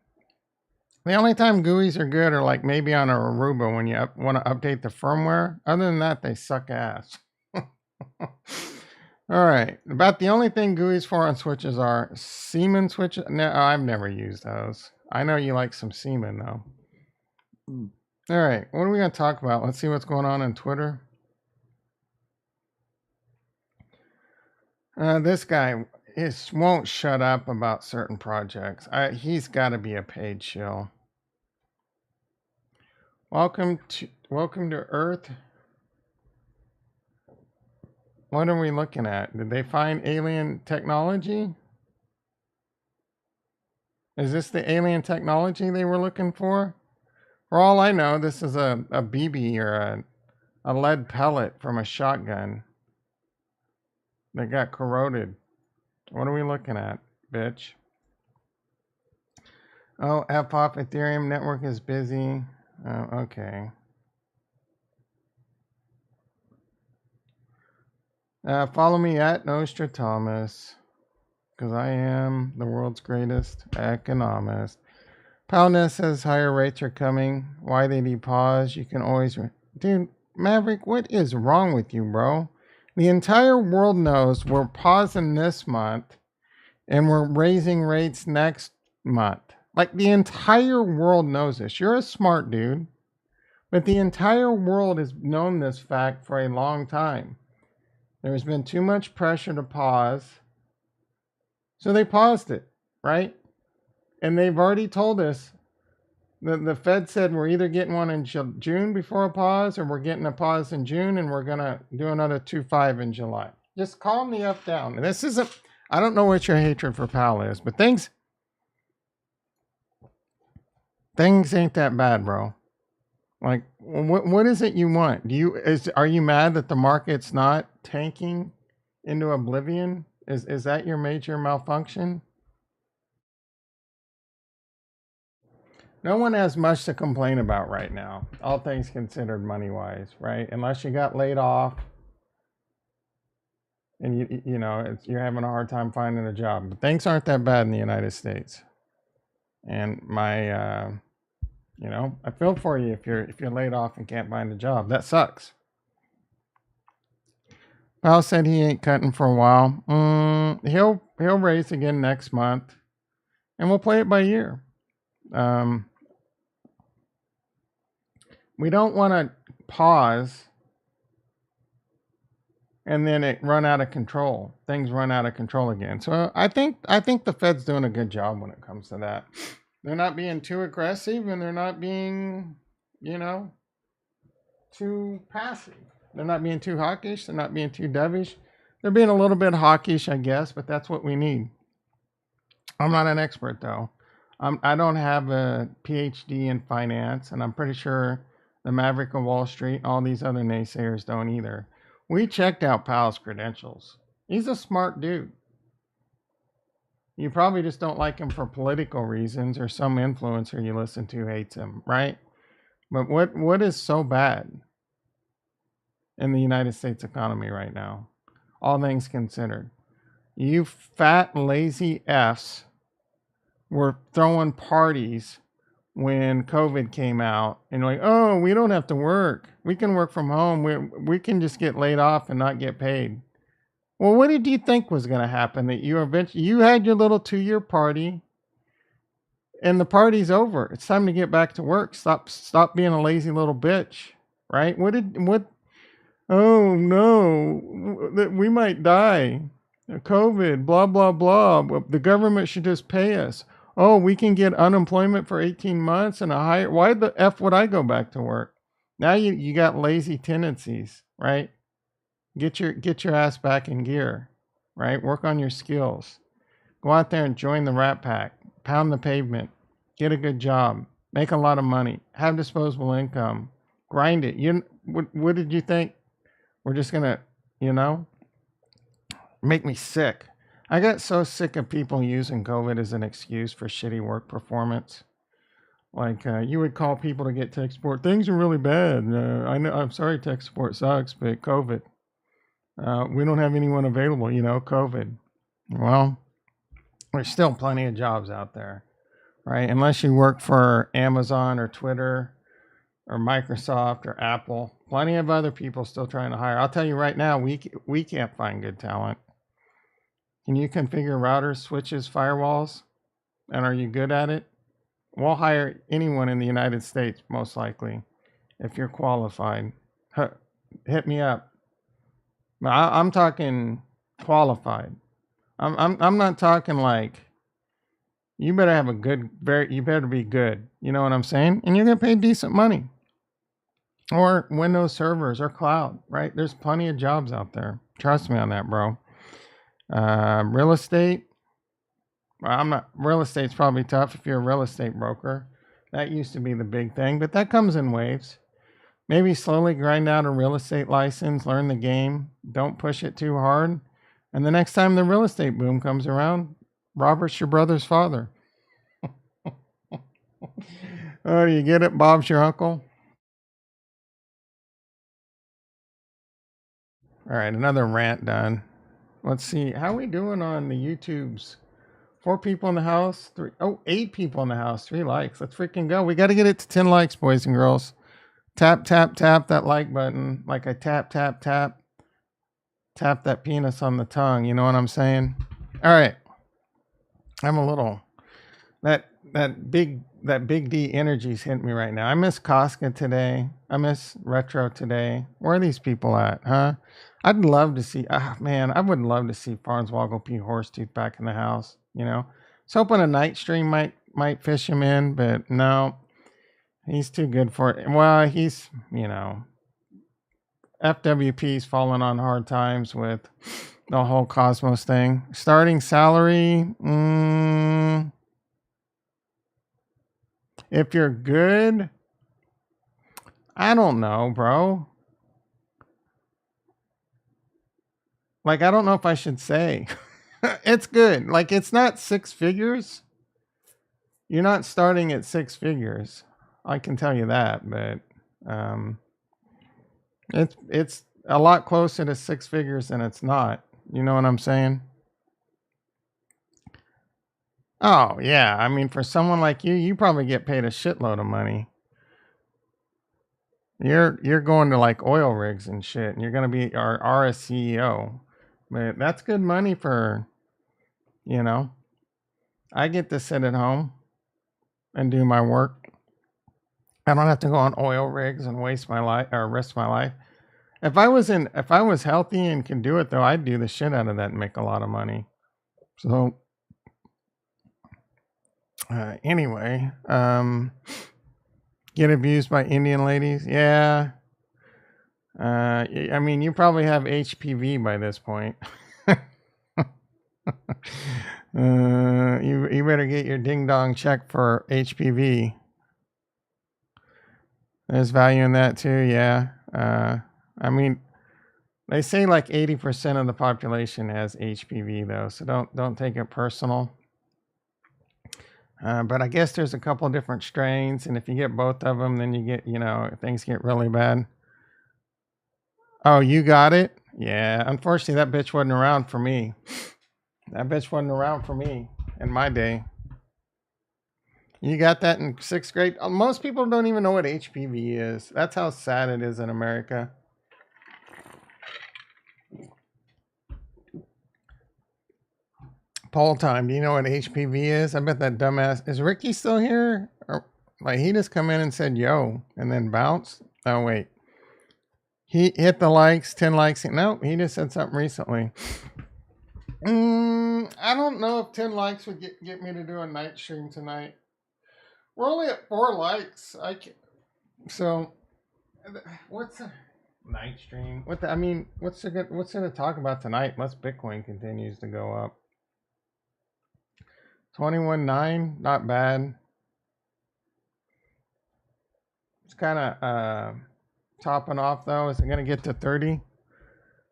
The only time GUIs are good are like maybe on a Aruba when you want to update the firmware. Other than that, they suck ass. All right. About the only thing GUIs for on switches are Siemens switches. No, I've never used those. I know you like some Siemens though. All right. What are we going to talk about? Let's see what's going on Twitter. This guy won't shut up about certain projects. He's got to be a paid shill. Welcome to Earth. What are we looking at? Did they find alien technology? Is this the alien technology they were looking for? For all I know, this is a BB or a lead pellet from a shotgun that got corroded. What are we looking at, bitch? Oh, F off, Ethereum network is busy. Okay. Follow me at Nostradamus, because I am the world's greatest economist. Palness says higher rates are coming. Why they need pause? You can always... Dude, Maverick, what is wrong with you, bro? The entire world knows we're pausing this month and we're raising rates next month. Like, the entire world knows this. You're a smart dude, but the entire world has known this fact for a long time. There's been too much pressure to pause, so they paused it, right? And they've already told us, the Fed said we're either getting one in June before a pause, or we're getting a pause in June, and we're going to do another 2.5 in July. Just calm the F down. This isn't, I don't know what your hatred for Powell is, but things ain't that bad, bro. Like, what is it you want? Are you mad that the market's not tanking into oblivion? Is that your major malfunction? No one has much to complain about right now, all things considered, money-wise, right? Unless you got laid off and you're having a hard time finding a job. But things aren't that bad in the United States. And my, I feel for you if you're laid off and can't find a job. That sucks. Powell said he ain't cutting for a while. He'll raise again next month, and we'll play it by ear. We don't want to pause and then it run out of control. Things run out of control again. So I think the Fed's doing a good job when it comes to that. They're not being too aggressive, and they're not being, too passive. They're not being too hawkish. They're not being too dovish. They're being a little bit hawkish, I guess, but that's what we need. I'm not an expert, though. I don't have a PhD in finance, and I'm pretty sure the Maverick of Wall Street and all these other naysayers don't either. We checked out Powell's credentials. He's a smart dude. You probably just don't like him for political reasons, or some influencer you listen to hates him, right? But what is so bad in the United States economy right now? All things considered. You fat, lazy Fs were throwing parties when COVID came out, and like, oh, we don't have to work. We can work from home. We can just get laid off and not get paid. Well, what did you think was going to happen? That you had your little 2-year party, and the party's over. It's time to get back to work. Stop being a lazy little bitch, right? Oh no, that we might die. COVID, blah blah blah. The government should just pay us. Oh, we can get unemployment for 18 months and a higher. Why the F would I go back to work? Now you got lazy tendencies, right? Get your ass back in gear, right? Work on your skills. Go out there and join the Rat Pack. Pound the pavement. Get a good job. Make a lot of money. Have disposable income. Grind it. What did you think? We're just gonna, make me sick. I got so sick of people using COVID as an excuse for shitty work performance. Like, you would call people to get tech support. Things are really bad. I know. I'm sorry, tech support sucks, but COVID. We don't have anyone available. COVID. Well, there's still plenty of jobs out there, right? Unless you work for Amazon or Twitter or Microsoft or Apple, plenty of other people still trying to hire. I'll tell you right now, we can't find good talent. Can you configure routers, switches, firewalls? And are you good at it? We'll hire anyone in the United States, most likely, if you're qualified. Hit me up. I'm talking qualified. I'm not talking like you better have a good, you better be good. You know what I'm saying? And you're gonna pay decent money. Or Windows servers or cloud, right? There's plenty of jobs out there. Trust me on that, bro. Real estate. I'm not. Real estate's probably tough if you're a real estate broker. That used to be the big thing, but that comes in waves. Maybe slowly grind out a real estate license, learn the game, don't push it too hard, and the next time the real estate boom comes around, Robert's your brother's father. Oh, do you get it? Bob's your uncle. All right, another rant done. Let's see. How are we doing on the YouTubes? 4 people in the house. 8 people in the house. 3 likes. Let's freaking go. We got to get it to 10 likes, boys and girls. Tap, tap, tap that like button. Like I tap, tap, tap. Tap that penis on the tongue. You know what I'm saying? All right. I'm a little that big D energy's hitting me right now. I miss Casca today. I miss Retro today. Where are these people at, huh? I'd love to see. Man, I would love to see Farnswoggle P. Horsetooth back in the house. You know, I was hoping a night stream might fish him in, but no, he's too good for it. Well, he's FWP's fallen on hard times with the whole Cosmos thing. Starting salary. If you're good, I don't know, bro. Like, I don't know if I should say. It's good. Like, it's not 6 figures. You're not starting at 6 figures. I can tell you that, but it's a lot closer to 6 figures than it's not. You know what I'm saying? Oh, yeah. I mean, for someone like you probably get paid a shitload of money. You're going to like oil rigs and shit, and you're gonna be our CEO. But that's good money for, I get to sit at home and do my work. I don't have to go on oil rigs and waste my life or risk my life. If I was healthy and can do it though, I'd do the shit out of that and make a lot of money. So anyway, get abused by Indian ladies. Yeah. I mean, you probably have HPV by this point. You better get your ding dong check for HPV. There's value in that too, yeah. I mean, they say like 80% of the population has HPV though, so don't take it personal. But I guess there's a couple of different strains, and if you get both of them, then you get, things get really bad. Oh, you got it? Yeah, unfortunately, that bitch wasn't around for me. That bitch wasn't around for me in my day. You got that in 6th grade? Most people don't even know what HPV is. That's how sad it is in America. Poll time. Do you know what HPV is? I bet that dumbass. Is Ricky still here? Or, like, he just come in and said, yo, and then bounced? Oh, wait. He hit the likes, 10 likes. No, he just said something recently. I don't know if 10 likes would get me to do a night stream tonight. We're only at 4 likes. So, what's a night stream? What's there to talk about tonight? Unless Bitcoin continues to go up. 21.9, not bad. It's kind of topping off though. Is it going to get to 30?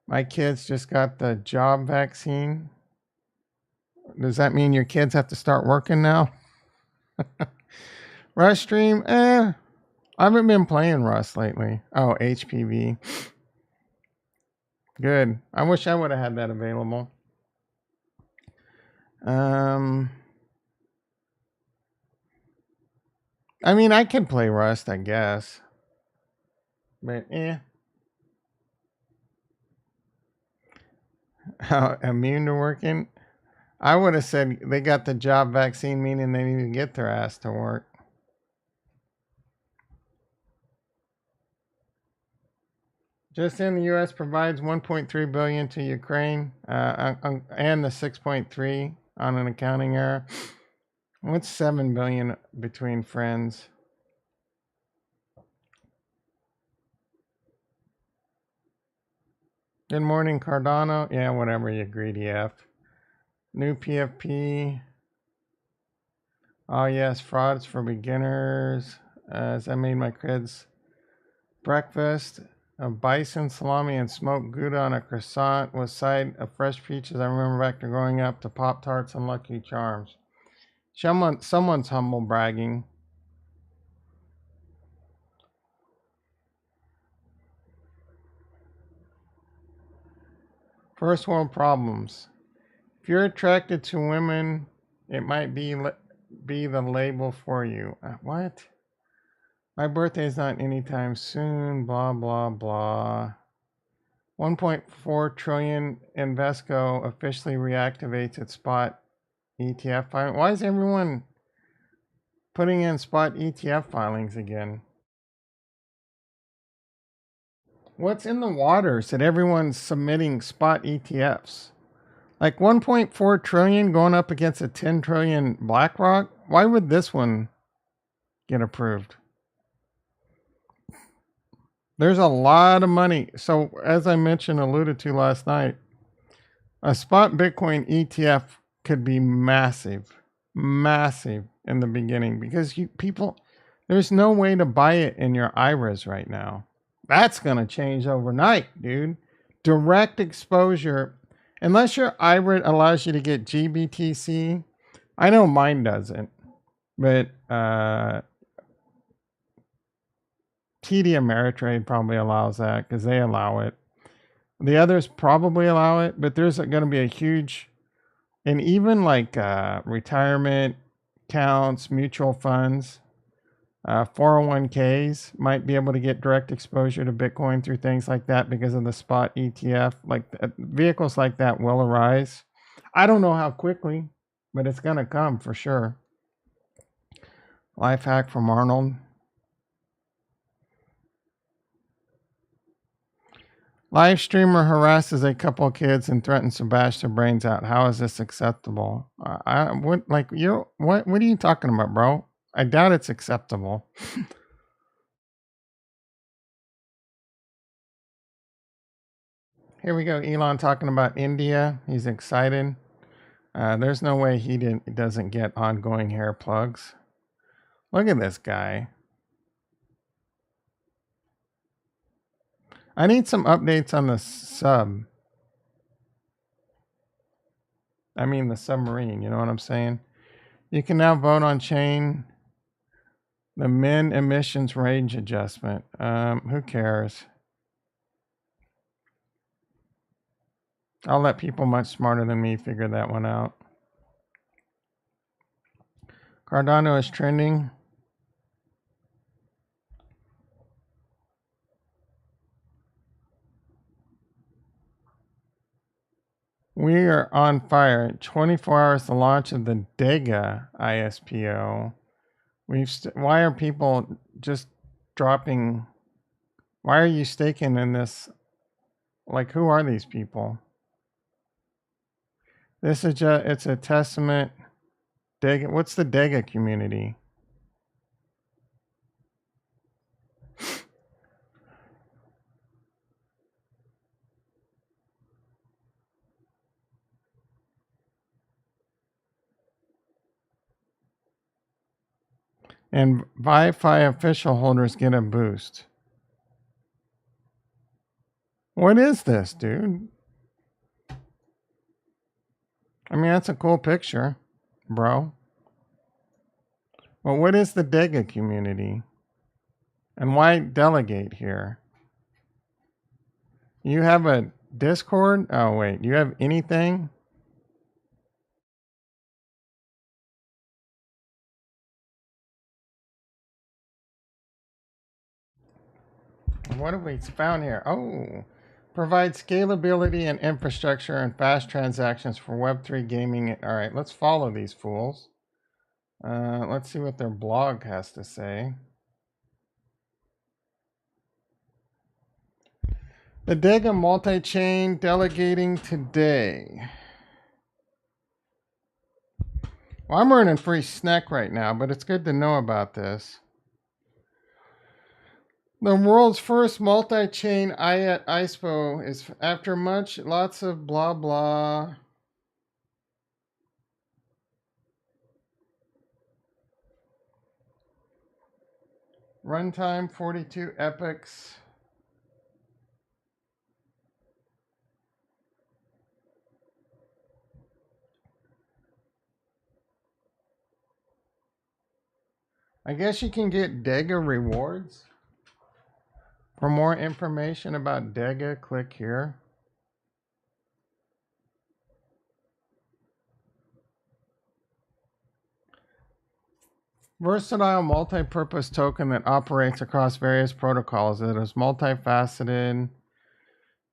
My kids just got the job vaccine. Does that mean your kids have to start working now? Rust stream, I haven't been playing Rust lately. Oh, HPV. Good. I wish I would have had that available. I mean, I can play Rust, I guess. But, How immune to working? I would have said they got the job vaccine, meaning they need to get their ass to work. Just in, the U.S. provides 1.3 billion to Ukraine, and the 6.3 on an accounting error. What's 7 billion between friends? Good morning, Cardano. Yeah, whatever, you greedy F. New PFP. Oh yes, frauds for beginners. As I made my kids breakfast of bison salami and smoked Gouda on a croissant with side of fresh peaches. I remember back to growing up to Pop Tarts and Lucky Charms. Someone's humble bragging. First world problems. If you're attracted to women, it might be the label for you. What? My birthday is not anytime soon. Blah blah blah. 1.4 trillion Invesco officially reactivates its spot ETF filing. Why is everyone putting in spot ETF filings again? What's in the waters that everyone's submitting spot ETFs? Like 1.4 trillion going up against a 10 trillion BlackRock? Why would this one get approved? There's a lot of money. So as I alluded to last night, a spot Bitcoin ETF could be massive in the beginning because there's no way to buy it in your IRAs right now. That's going to change overnight, dude. Direct exposure, unless your IRA allows you to get GBTC. I know mine doesn't, but TD Ameritrade probably allows that because they allow it. The others probably allow it, but there's going to be a huge, and even like retirement accounts, mutual funds, 401ks might be able to get direct exposure to Bitcoin through things like that because of the spot ETF. Like vehicles like that will arise. I don't know how quickly, but it's going to come for sure. Life hack from Arnold. Live streamer harasses a couple of kids and threatens to bash their brains out. How is this acceptable? What are you talking about, bro? I doubt it's acceptable. Here we go. Elon talking about India. He's excited. There's no way he doesn't get ongoing hair plugs. Look at this guy. I need some updates on the the submarine. You know what I'm saying? You can now vote on chain. The min emissions range adjustment. Who cares? I'll let people much smarter than me figure that one out. Cardano is trending. We are on fire. 24 hours the launch of the Dega ISPO. Why are people just dropping? Why are you staking in this? Like, who are these people? It's a testament. Dega, what's the Dega community? And Wi-Fi official holders get a boost. What is this, dude? I mean, that's a cool picture, bro. Well, what is the Dega community? And why delegate here? You have a Discord? Oh, wait. You have anything? What have we found here? Oh, provide scalability and infrastructure and fast transactions for Web3 gaming. All right, let's follow these fools. Let's see what their blog has to say. The Dega multi-chain delegating today. Well, I'm earning free snack right now, but it's good to know about this. The world's first multi-chain ISPO is after lots of blah blah. Runtime 42 epochs. I guess you can get Dega rewards. For more information about Dega, click here. Versatile multi-purpose token that operates across various protocols. It is multifaceted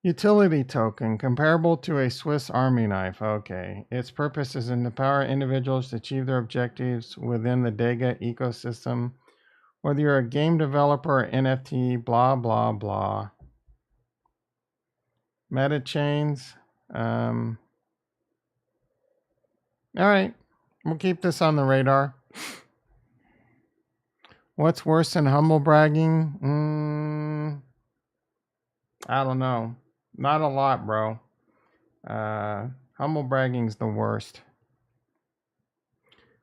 utility token comparable to a Swiss Army knife. Okay. Its purpose is to empower individuals to achieve their objectives within the Dega ecosystem. Whether you're a game developer or NFT, blah, blah, blah. Meta chains. All right. We'll keep this on the radar. What's worse than humble bragging? I don't know. Not a lot, bro. Humble bragging's the worst.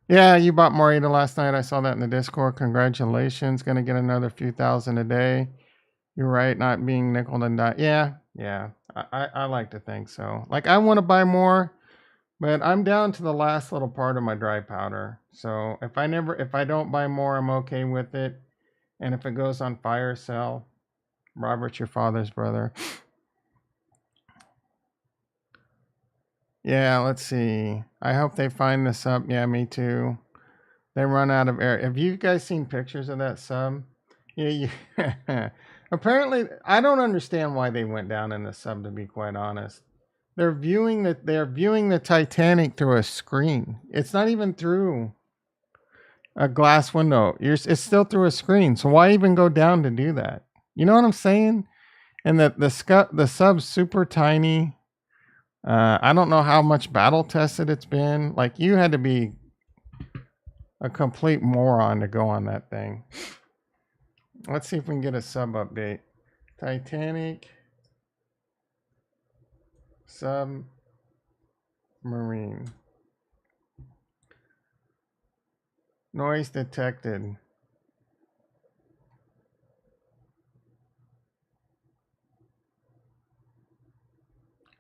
Yeah, you bought Morita last night. I saw that in the Discord. Congratulations. Gonna get another few thousand a day. You're right, not being nickel and dime. Yeah. I like to think so. Like, I want to buy more, but I'm down to the last little part of my dry powder. So if I don't buy more, I'm okay with it. And if it goes on fire, sell. Robert's your father's brother. Yeah, let's see. I hope they find the sub. Yeah, me too. They run out of air. Have you guys seen pictures of that sub? Yeah, apparently, I don't understand why they went down in the sub, to be quite honest. They're viewing the Titanic through a screen. It's not even through a glass window. It's still through a screen. So why even go down to do that? You know what I'm saying? And the sub's super tiny. I don't know how much battle tested it's been. Like, you had to be a complete moron to go on that thing. Let's see if we can get a sub update. Titanic submarine. Noise detected.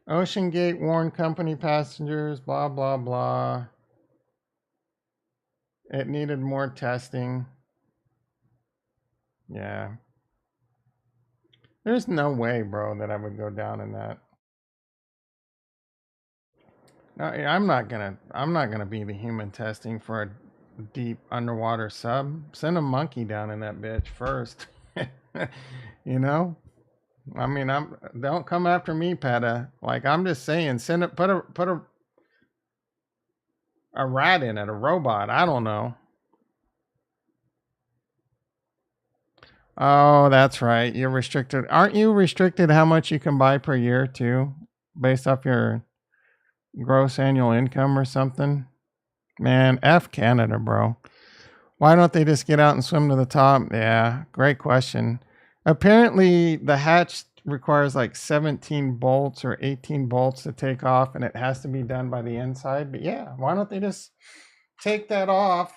Ocean Gate warned company passengers, blah, blah, blah. It needed more testing. Yeah. There's no way, bro, that I would go down in that. No, I'm not gonna be the human testing for a deep underwater sub. Send a monkey down in that bitch first. You know? I mean, don't come after me, Peta. Like, I'm just saying, put a rat in it, a robot. I don't know. Oh, that's right. You're restricted. Aren't you restricted how much you can buy per year too, based off your gross annual income or something? Man, F Canada, bro. Why don't they just get out and swim to the top? Yeah, great question. Apparently, the hatch requires like 17 bolts or 18 bolts to take off, and it has to be done by the inside. But yeah, why don't they just take that off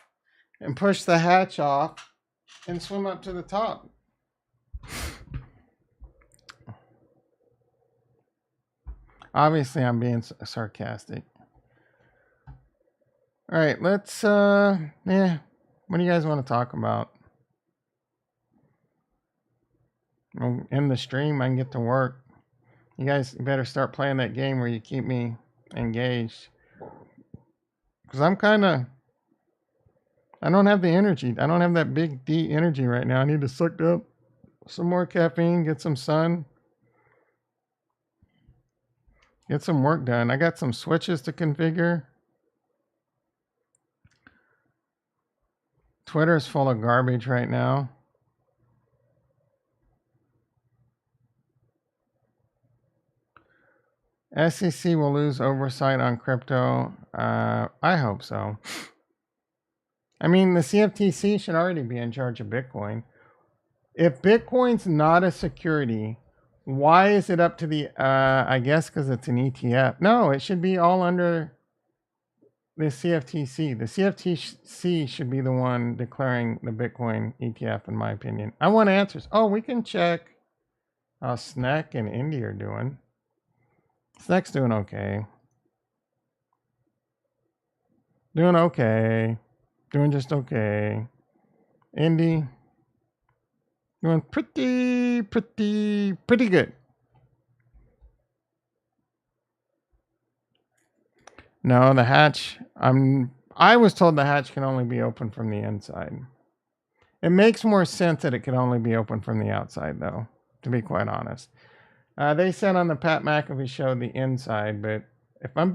and push the hatch off and swim up to the top? Obviously, I'm being sarcastic. All right, let's yeah. What do you guys want to talk about? I'll end the stream. I can get to work. You guys better start playing that game where you keep me engaged. Because I don't have the energy. I don't have that big D energy right now. I need to suck up some more caffeine, get some sun, get some work done. I got some switches to configure. Twitter's full of garbage right now. SEC will lose oversight on crypto. I hope so. I mean, the CFTC should already be in charge of Bitcoin. If Bitcoin's not a security, why is it up to the, I guess because it's an ETF. No, it should be all under the CFTC. The CFTC should be the one declaring the Bitcoin ETF, in my opinion. I want answers. Oh, we can check how Snack and Indy are doing. Snack's doing okay. Doing okay. Doing just okay. Indy doing pretty good. No, the hatch. I was told the hatch can only be open from the inside. It makes more sense that it can only be open from the outside, though, to be quite honest. They said on the Pat McAfee show the inside, but if I'm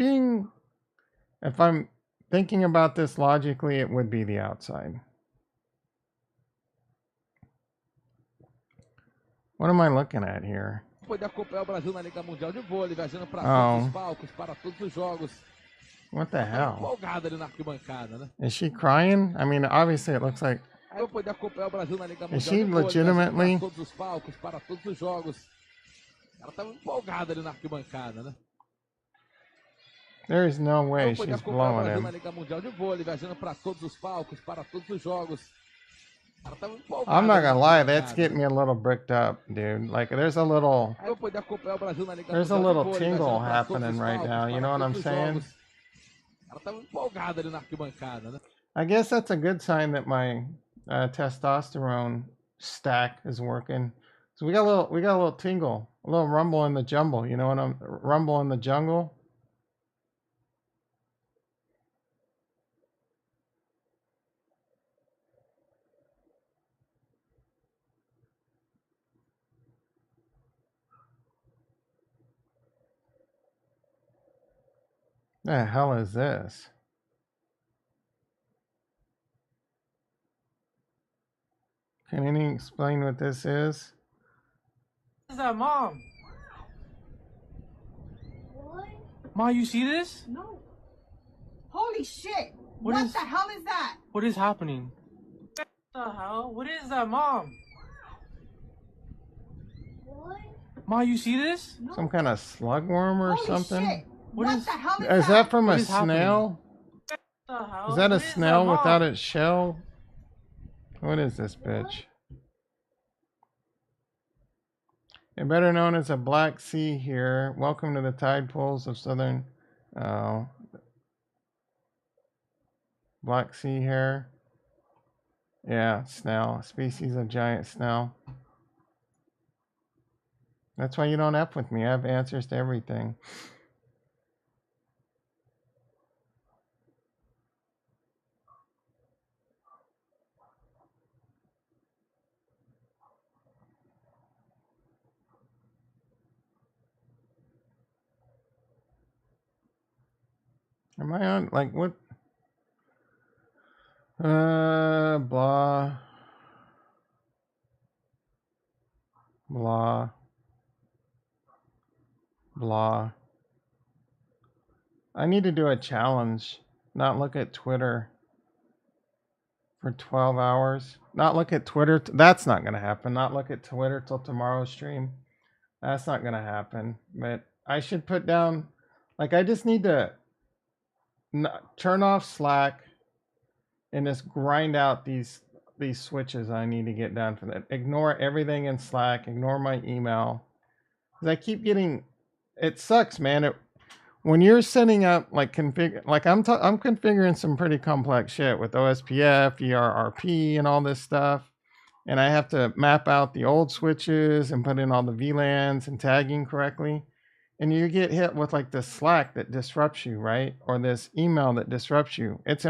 thinking about this logically, it would be the outside. What am I looking at here? Pode acompanhar o Brasil na Liga Mundial de Vôlei, viajando para Oh. todos os palcos, para todos os jogos. What the hell? Empolgada ali na arquibancada, né? Is she crying? I mean, obviously it looks like. Eu poder acompanhar o Brasil na Liga Mundial Is she de Vôlei, legitimately? para todos os palcos, para todos os jogos. Ela estava empolgada ali na arquibancada, né? There is no way Eu poder she's acompanhar o blowing Brasil na him. Liga Mundial de Vôlei, viajando para todos os palcos, para todos os jogos. Ela estava empolgada. I'm not ali na gonna lie, arquibancada, that's getting me a little bricked up, dude. Like, there's a little Eu poder acompanhar o Brasil na Liga There's a Mundial de little Vôlei, tingle viajando para todos happening os right palcos, now, you know para what I'm todos os saying? jogos. Ela estava empolgada ali na arquibancada, né? I guess that's a good sign that my testosterone stack is working. So we got a little tingle, a little rumble in the jumble. You know what I'm rumble in the jungle? The hell is this? Can anyone explain what this is? What is that, Mom? What? Ma, you see this? No. Holy shit! What What is- the hell is that? What is happening? What the hell? What is that, Mom? What? Ma, you see this? No. Some kind of slugworm or Holy something? shit! What What is- the hell Is that from What a is happening? snail? What the hell? Is that a What snail Mom? without its shell? What is this bitch? It better known as a Black Sea here. Welcome to the tide pools of southern Black Sea hare. Yeah, snail. Species of giant snail. That's why you don't F with me. I have answers to everything. Am I on like what? Blah. Blah. Blah. I need to do a challenge. Not look at Twitter for 12 hours. Not look at Twitter. That's not going to happen. Not look at Twitter till tomorrow's stream. That's not going to happen. But I should put down, like, I just need to turn off Slack and just grind out these switches I need to get done for that. Ignore everything in Slack. Ignore my email. Because I keep getting, it sucks, man. When you're setting up like I'm configuring some pretty complex shit with OSPF, ERRP, and all this stuff, and I have to map out the old switches and put in all the VLANs and tagging correctly, and you get hit with like this Slack that disrupts you, right? Or this email that disrupts you. It's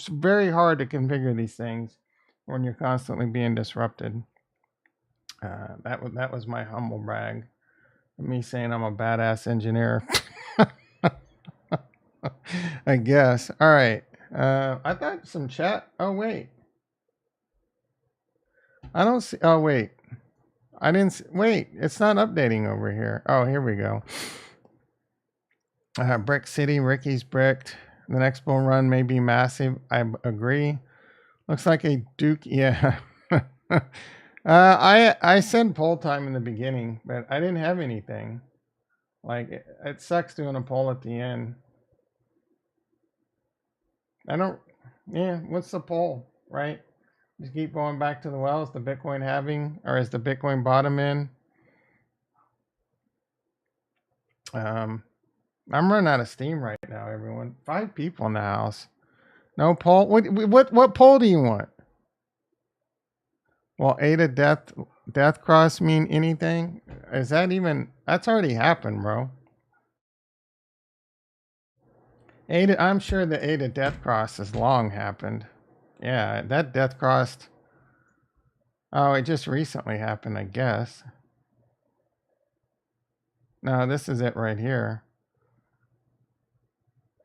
very hard to configure these things when you're constantly being disrupted. That was my humble brag. Me saying I'm a badass engineer. I guess. All right. I thought some chat. Oh, wait. I don't see. Oh, wait. I didn't see. Wait. It's not updating over here. Oh, here we go. Brick City, Ricky's bricked. The next bull run may be massive. I agree. Looks like a Duke. Yeah. I said poll time in the beginning, but I didn't have anything. Like it sucks doing a poll at the end. I don't. Yeah. What's the poll? Right. Just keep going back to the well. Is the Bitcoin halving, or is the Bitcoin bottom in? I'm running out of steam right now, everyone. 5 people in the house. No poll. What poll do you want? Well, Ada death cross mean anything? Is that even? That's already happened, bro. Ada, I'm sure the Ada death cross has long happened. Yeah, that death crossed. Oh, it just recently happened, I guess. No, this is it right here.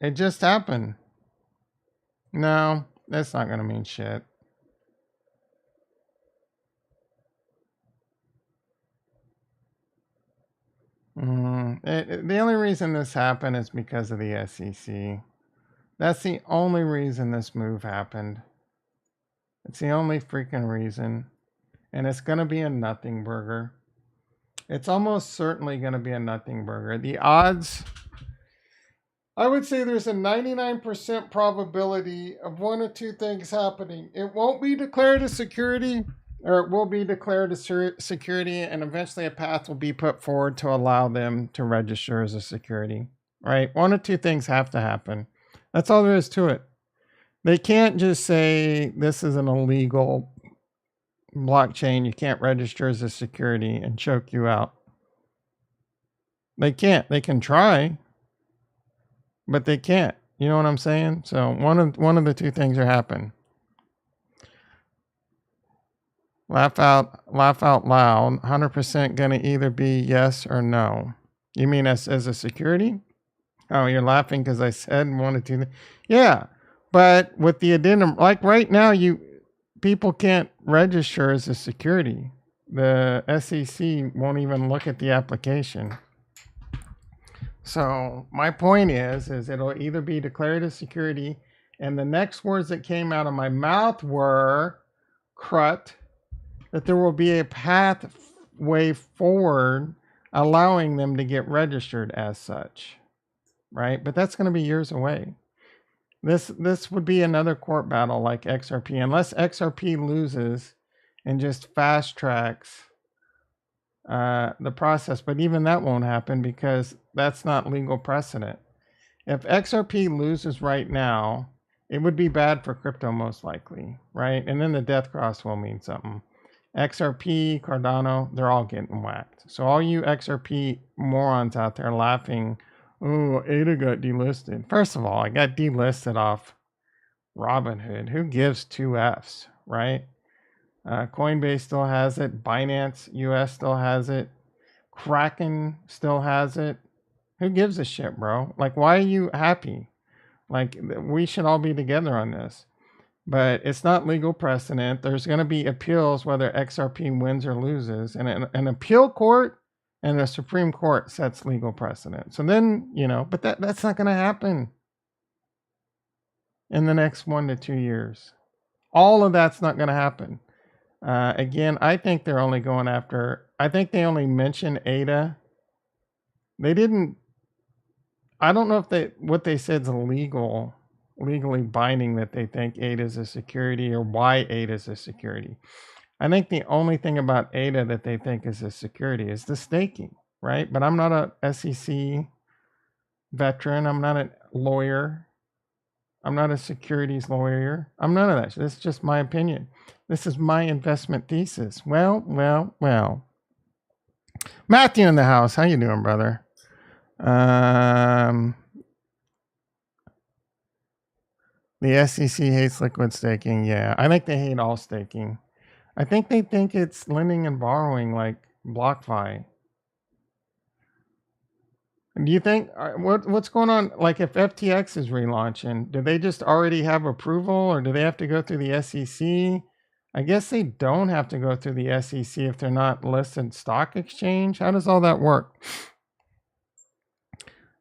It just happened. No, that's not gonna mean shit. The only reason this happened is because of the SEC. That's the only reason this move happened. It's the only freaking reason. And it's going to be a nothing burger. It's almost certainly going to be a nothing burger. The odds, I would say there's a 99% probability of one or two things happening. It won't be declared a security, or it will be declared a security, and eventually a path will be put forward to allow them to register as a security, right? One or two things have to happen. That's all there is to it. They can't just say this is an illegal blockchain, you can't register as a security, and choke you out. They can't. They can try, but they can't. You know what I'm saying? So one of the two things are happening. Laugh out loud. 100% gonna either be yes or no. You mean as a security? Oh, you're laughing because I said one or two. Yeah, but with the addendum, like right now, people can't register as a security. The SEC won't even look at the application. So my point is it'll either be declared a security, and the next words that came out of my mouth were, crut, that there will be a pathway forward allowing them to get registered as such, right? But that's going to be years away. This would be another court battle like XRP, unless XRP loses and just fast tracks the process. But even that won't happen because that's not legal precedent. If XRP loses right now, it would be bad for crypto most likely, right? And then the death cross will mean something. XRP, Cardano, they're all getting whacked. So all you XRP morons out there laughing, oh, ADA got delisted. First of all, I got delisted off Robinhood. Who gives 2 Fs, right? Coinbase still has it. Binance US still has it. Kraken still has it. Who gives a shit, bro? Like, why are you happy? Like, we should all be together on this. But it's not legal precedent. There's going to be appeals whether XRP wins or loses. And an appeal court and a Supreme Court sets legal precedent. So then, but that's not going to happen in the next 1 to 2 years. All of that's not going to happen. Again, I think they're only going after, I think they only mentioned ADA. They didn't, I don't know if what they said is legally binding that they think ADA is a security or why ADA is a security. I think the only thing about ADA that they think is a security is the staking, right? But I'm not a SEC veteran. I'm not a lawyer. I'm not a securities lawyer. I'm none of that. This is just my opinion. This is my investment thesis. Well. Matthew in the house. How you doing, brother? The SEC hates liquid staking. Yeah, I think they hate all staking. I think they think it's lending and borrowing like BlockFi. Do you think what's going on? Like if FTX is relaunching, do they just already have approval, or do they have to go through the SEC? I guess they don't have to go through the SEC if they're not listed stock exchange. How does all that work?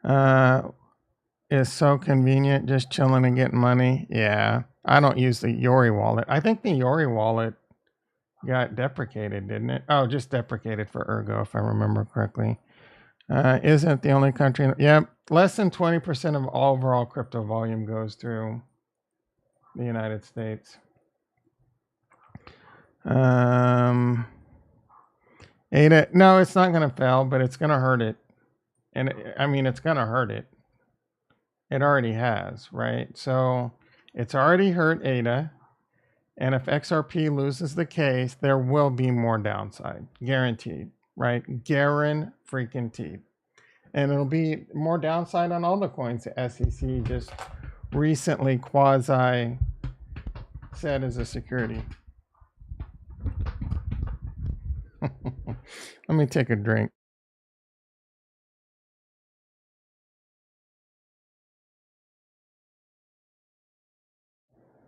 Is so convenient, just chilling and getting money. Yeah, I don't use the Yori wallet. I think the Yori wallet got deprecated, didn't it? Oh, just deprecated for Ergo, if I remember correctly. Isn't the only country. Yep, less than 20% of all overall crypto volume goes through the United States. ADA, no, it's not going to fail, but it's going to hurt it. And I mean, it's going to hurt it. It already has, right? So it's already hurt ADA. And if XRP loses the case, there will be more downside. Guaranteed, right? Freaking-teed. And it'll be more downside on all the coins the SEC just recently quasi said as a security. Let me take a drink.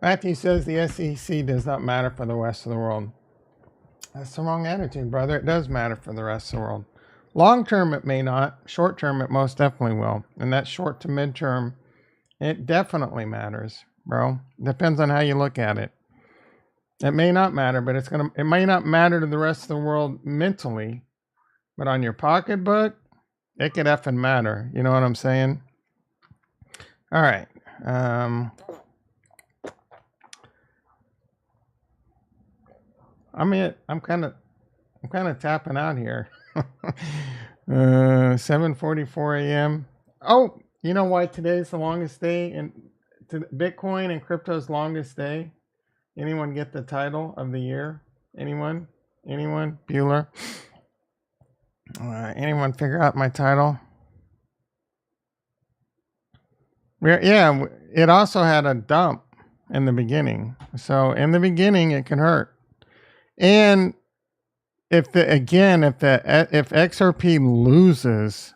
Matthew says the SEC does not matter for the rest of the world. That's the wrong attitude, brother. It does matter for the rest of the world. Long term, it may not. Short term, it most definitely will. And that short to mid term, it definitely matters, bro. Depends on how you look at it. It may not matter, but it may not matter to the rest of the world mentally, but on your pocketbook, it could effing matter. You know what I'm saying? All right. I'm kind of tapping out here. 7:44 a.m. Oh, you know why today's the longest day in Bitcoin and crypto's longest day? Anyone get the title of the year? Anyone? Bueller? Anyone figure out my title? Yeah, it also had a dump in the beginning. So in the beginning, it can hurt. And if XRP loses,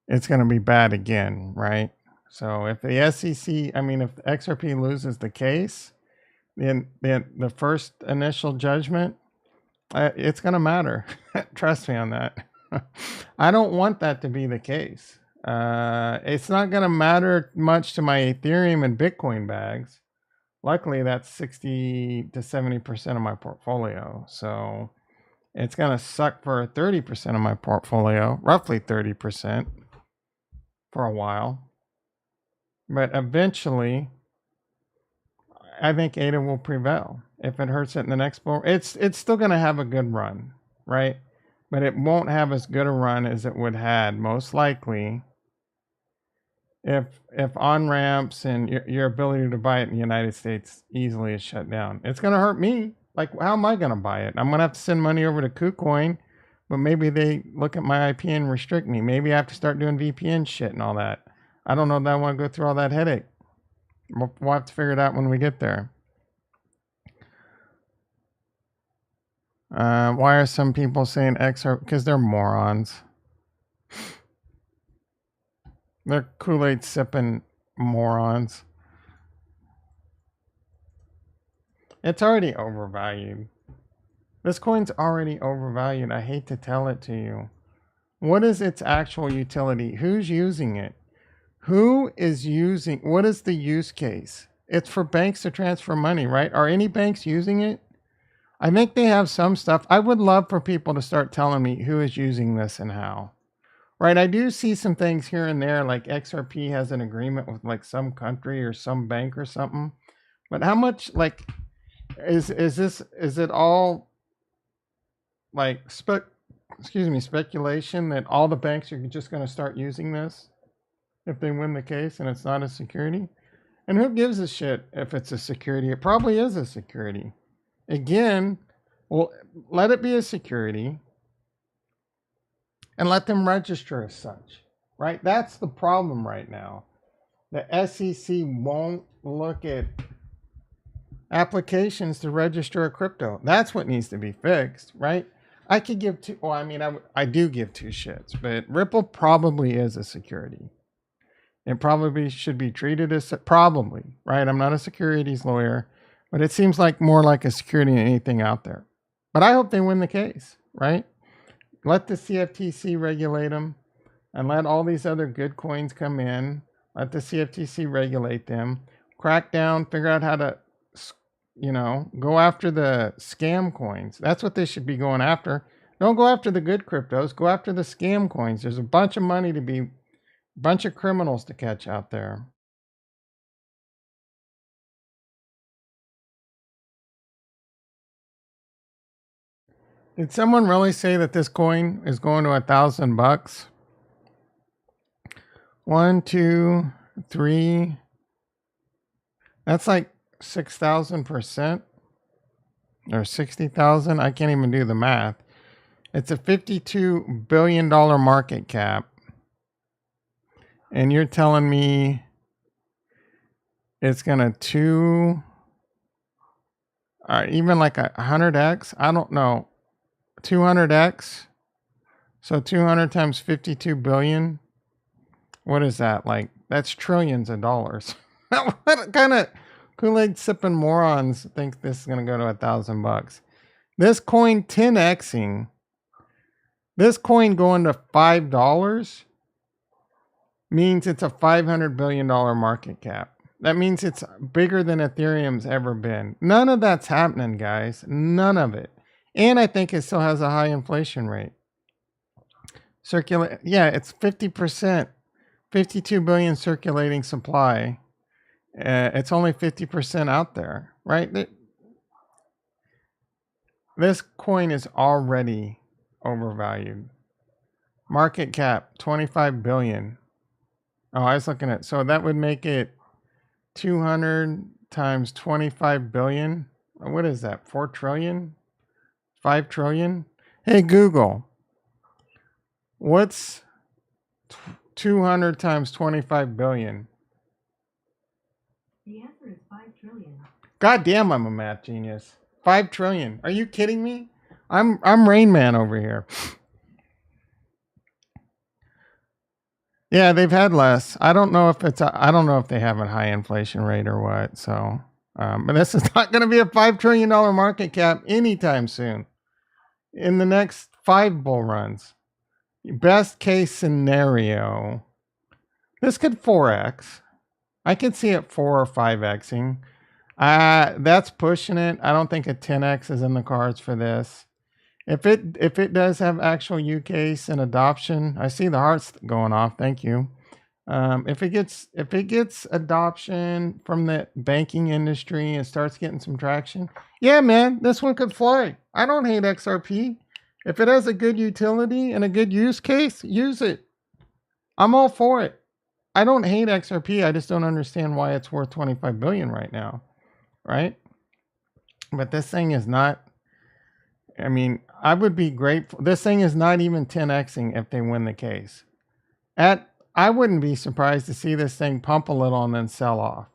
it's going to be bad again, right? So if the SEC, if XRP loses the case, then the first initial judgment, it's going to matter. Trust me on that. I don't want that to be the case. It's not going to matter much to my Ethereum and Bitcoin bags. Luckily, that's 60 to 70% of my portfolio. So it's going to suck for 30% of my portfolio, roughly 30% for a while. But eventually, I think ADA will prevail. If it hurts it in the next bull, it's still going to have a good run, right? But it won't have as good a run as it would had most likely if on-ramps and your ability to buy it in the United States easily is shut down. It's going to hurt me. Like, how am I going to buy it? I'm going to have to send money over to KuCoin, but maybe they look at my IP and restrict me. Maybe I have to start doing VPN shit and all that. I don't know that I want to go through all that headache. We'll have to figure it out when we get there. Why are some people saying XR? Because they're morons. They're Kool-Aid sipping morons. It's already overvalued. This coin's already overvalued. I hate to tell it to you. What is its actual utility? Who's using it? What is the use case? It's for banks to transfer money, right? Are any banks using it? I think they have some stuff. I would love for people to start telling me who is using this and how. Right, I do see some things here and there, like XRP has an agreement with like some country or some bank or something. But how much, like, is it all like speculation that all the banks are just going to start using this if they win the case and it's not a security? And who gives a shit if it's a security? It probably is a security. Again, well, let it be a security. And let them register as such, right? That's the problem right now. The SEC won't look at applications to register a crypto. That's what needs to be fixed, right? I could give two, well, I do give two shits, but Ripple probably is a security. It probably should be treated as, probably, right? I'm not a securities lawyer, but it seems like more like a security than anything out there. But I hope they win the case, right? Let the CFTC regulate them. and let all these other good coins come in. Let the CFTC regulate them, crack down, figure out how to, go after the scam coins. That's what they should be going after. Don't go after the good cryptos. Go after the scam coins. There's a bunch of money to be, bunch of criminals to catch out there. Did someone really say that this coin is going to $1,000? 1, 2, 3. That's like 6,000% or 60,000. I can't even do the math. It's a $52 billion market cap. And you're telling me it's going to even like 100x? I don't know. 200x? So 200 times 52 billion? What is that? Like, that's trillions of dollars. What kind of Kool-Aid sipping morons think this is going to go to $1,000? This coin 10xing, this coin going to $5 means it's a $500 billion market cap. That means it's bigger than Ethereum's ever been. None of that's happening, guys. None of it. And I think it still has a high inflation rate. Yeah, it's 50%. 52 billion circulating supply. It's only 50% out there, right? This coin is already overvalued. Market cap 25 billion. Oh, I was looking at, so that would make it 200 times 25 billion. What is that? 4 trillion? 5 trillion? Hey, Google, what's 200 times 25 billion? The answer is 5 trillion. God damn, I'm a math genius. 5 trillion. Are you kidding me? I'm Rain Man over here. Yeah, they've had less. I don't know if they have a high inflation rate or what. So, but this is not going to be a $5 trillion market cap anytime soon. In the next 5 bull runs, best case scenario, this could 4x. I could see it 4 or 5xing. That's pushing it. I don't think a 10x is in the cards for this. If it does have actual use case and adoption, I see the hearts going off. Thank you. If it gets adoption from the banking industry and starts getting some traction, yeah, man, this one could fly. I don't hate XRP. If it has a good utility and a good use case, use it. I'm all for it. I don't hate XRP. I just don't understand why it's worth 25 billion right now, right? But this thing is not. I mean, I would be grateful. This thing is not even 10xing if they win the case. I wouldn't be surprised to see this thing pump a little and then sell off.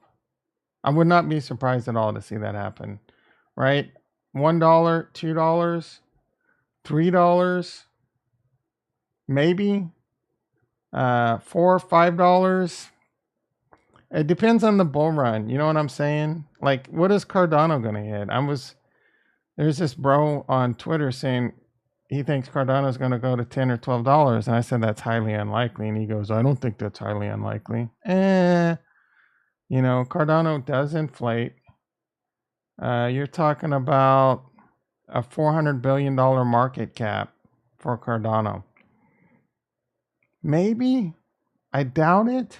I would not be surprised at all to see that happen, right? $1, $2, $3, maybe $4, $5. It depends on the bull run. You know what I'm saying? Like, what is Cardano going to hit? There's this bro on Twitter saying he thinks Cardano's going to go to $10 or $12. And I said, that's highly unlikely. And he goes, I don't think that's highly unlikely. Cardano does inflate. You're talking about a $400 billion market cap for Cardano. Maybe. I doubt it.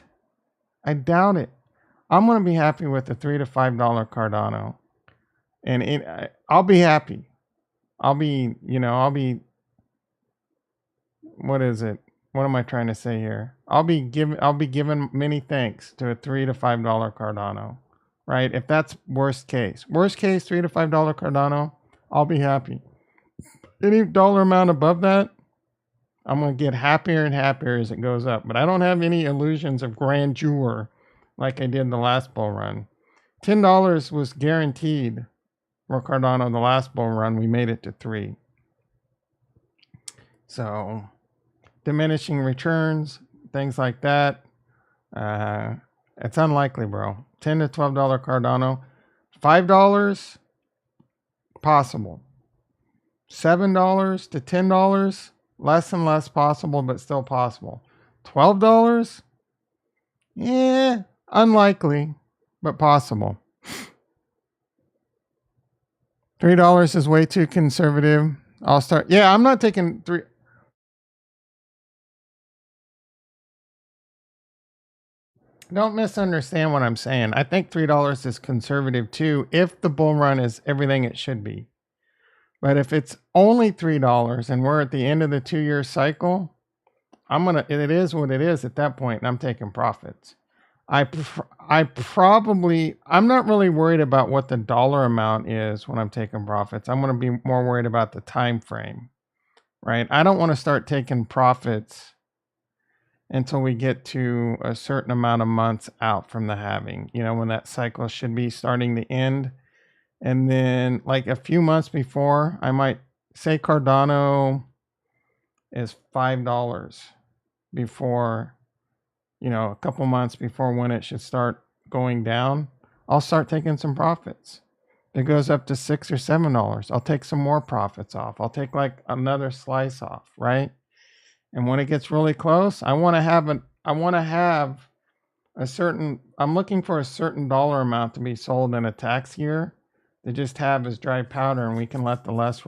I'm going to be happy with the $3 to $5 Cardano. And I'll be happy. I'll be, what is it? What am I trying to say here? I'll be given many thanks to a $3 to $5 Cardano, right? If that's worst case, $3 to $5 Cardano, I'll be happy. Any dollar amount above that, I'm going to get happier and happier as it goes up. But I don't have any illusions of grandeur like I did the last bull run. $10 was guaranteed for Cardano the last bull run. We made it to 3. So diminishing returns, things like that. It's unlikely, bro. $10 to $12 Cardano. $5 possible. $7 to $10 less and less possible, but still possible. $12? Yeah, unlikely, but possible. $3 is way too conservative. I'll start. Yeah, I'm not taking three. Don't misunderstand what I'm saying. I think $3 is conservative too if the bull run is everything it should be. But if it's only $3 and we're at the end of the 2-year cycle, it is what it is at that point, and I'm taking profits. I'm not really worried about what the dollar amount is when I'm taking profits. I'm going to be more worried about the time frame, right? I don't want to start taking profits until we get to a certain amount of months out from the halving, when that cycle should be starting to end. And then like a few months before, I might say Cardano is $5 before, a couple months before when it should start going down. I'll start taking some profits. It goes up to $6 or $7. I'll take some more profits off. I'll take like another slice off, right? And when it gets really close, I'm looking for a certain dollar amount to be sold in a tax year to just have as dry powder, and we can let the rest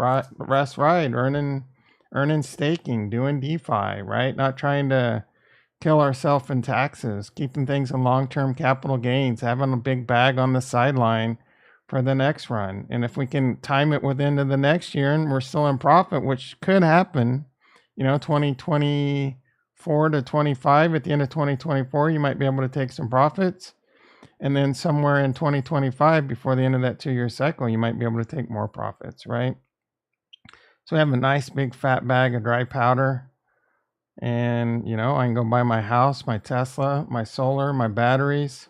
ride, earning staking, doing DeFi, right? Not trying to kill ourselves in taxes, keeping things in long-term capital gains, having a big bag on the sideline for the next run. And if we can time it within to the next year and we're still in profit, which could happen, 2024 to 25, at the end of 2024, you might be able to take some profits. And then somewhere in 2025, before the end of that 2-year cycle, you might be able to take more profits, right? So we have a nice big fat bag of dry powder. And, I can go buy my house, my Tesla, my solar, my batteries,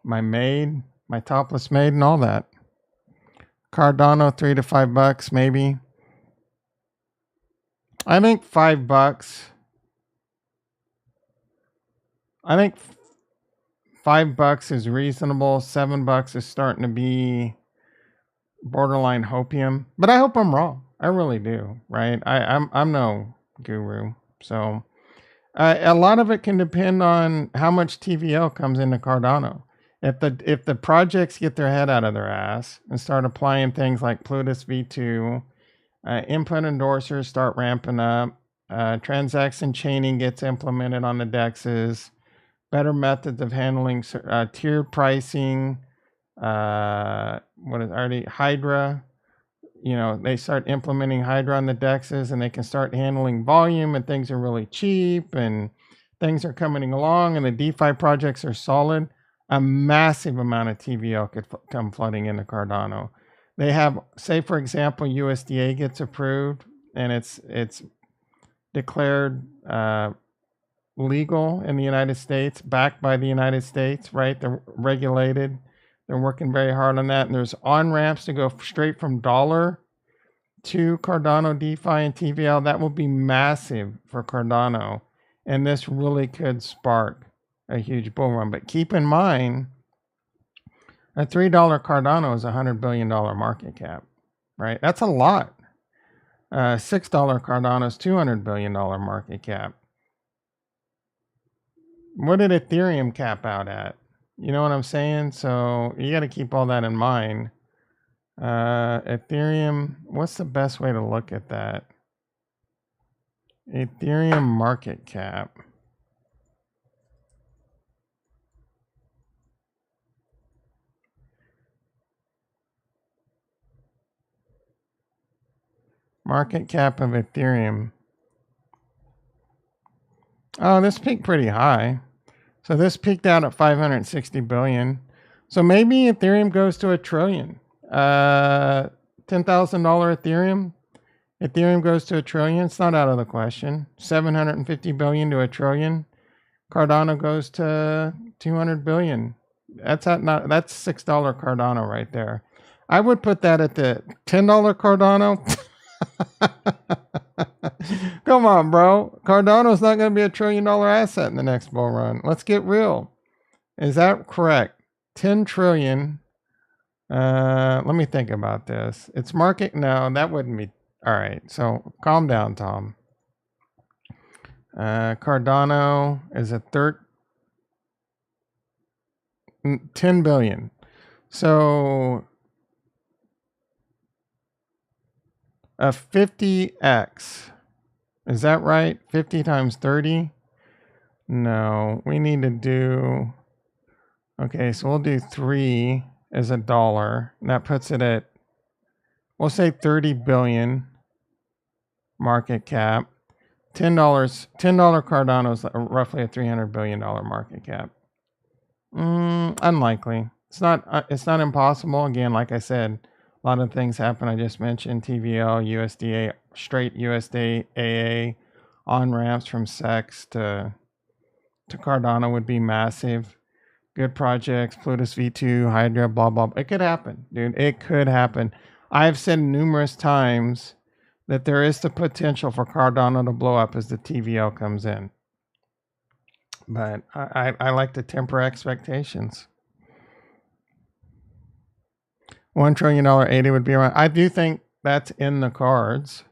my maid, my topless maid, and all that. Cardano, $3 to $5, maybe. I think $5. I think $5 is reasonable. $7 is starting to be borderline hopium. But I hope I'm wrong. I really do, right? I'm no guru. So a lot of it can depend on how much TVL comes into Cardano. If the projects get their head out of their ass and start applying things like Plutus V2, input endorsers start ramping up, transaction chaining gets implemented on the DEXs, better methods of handling tiered pricing, Hydra. They start implementing Hydra on the DEXs and they can start handling volume, and things are really cheap and things are coming along and the DeFi projects are solid. A massive amount of TVL could come flooding into Cardano. They have, say for example, USDA gets approved and it's declared legal in the United States, backed by the United States, right? They're regulated. They're working very hard on that. And there's on-ramps to go straight from dollar to Cardano, DeFi, and TVL. That will be massive for Cardano. And this really could spark a huge bull run. But keep in mind, a $3 Cardano is a $100 billion market cap, right? That's a lot. $6 Cardano is $200 billion market cap. What did Ethereum cap out at? You know what I'm saying? So you got to keep all that in mind. Ethereum, what's the best way to look at that? Ethereum market cap. Market cap of Ethereum. Oh, this peaked pretty high. So this peaked out at 560 billion. So maybe Ethereum goes to $1 trillion. $10,000 Ethereum. Ethereum goes to $1 trillion. It's not out of the question. 750 billion to $1 trillion. Cardano goes to 200 billion. That's $6 Cardano right there. I would put that at the $10 Cardano. Come on, bro. Cardano's not going to be $1 trillion asset in the next bull run. Let's get real. Is that correct? 10 trillion. Let me think about this. It's market. No, that wouldn't be. All right. So calm down, Tom. Cardano is a 10 billion. So a 50x. Is that right? 50 times 30? No, we need to do. Okay, so we'll do 3 as a dollar. And that puts it at, we'll say 30 billion market cap. $10 Cardano is roughly a $300 billion market cap. Unlikely. It's not impossible. Again, like I said, a lot of things happen. I just mentioned TVL, USDA, straight USDA on ramps from SEX to Cardano would be massive. Good projects, Plutus V2, Hydra, blah, blah. It could happen, dude. It could happen. I've said numerous times that there is the potential for Cardano to blow up as the TVL comes in. But I like to temper expectations. $1 trillion 80 would be around. I do think that's in the cards,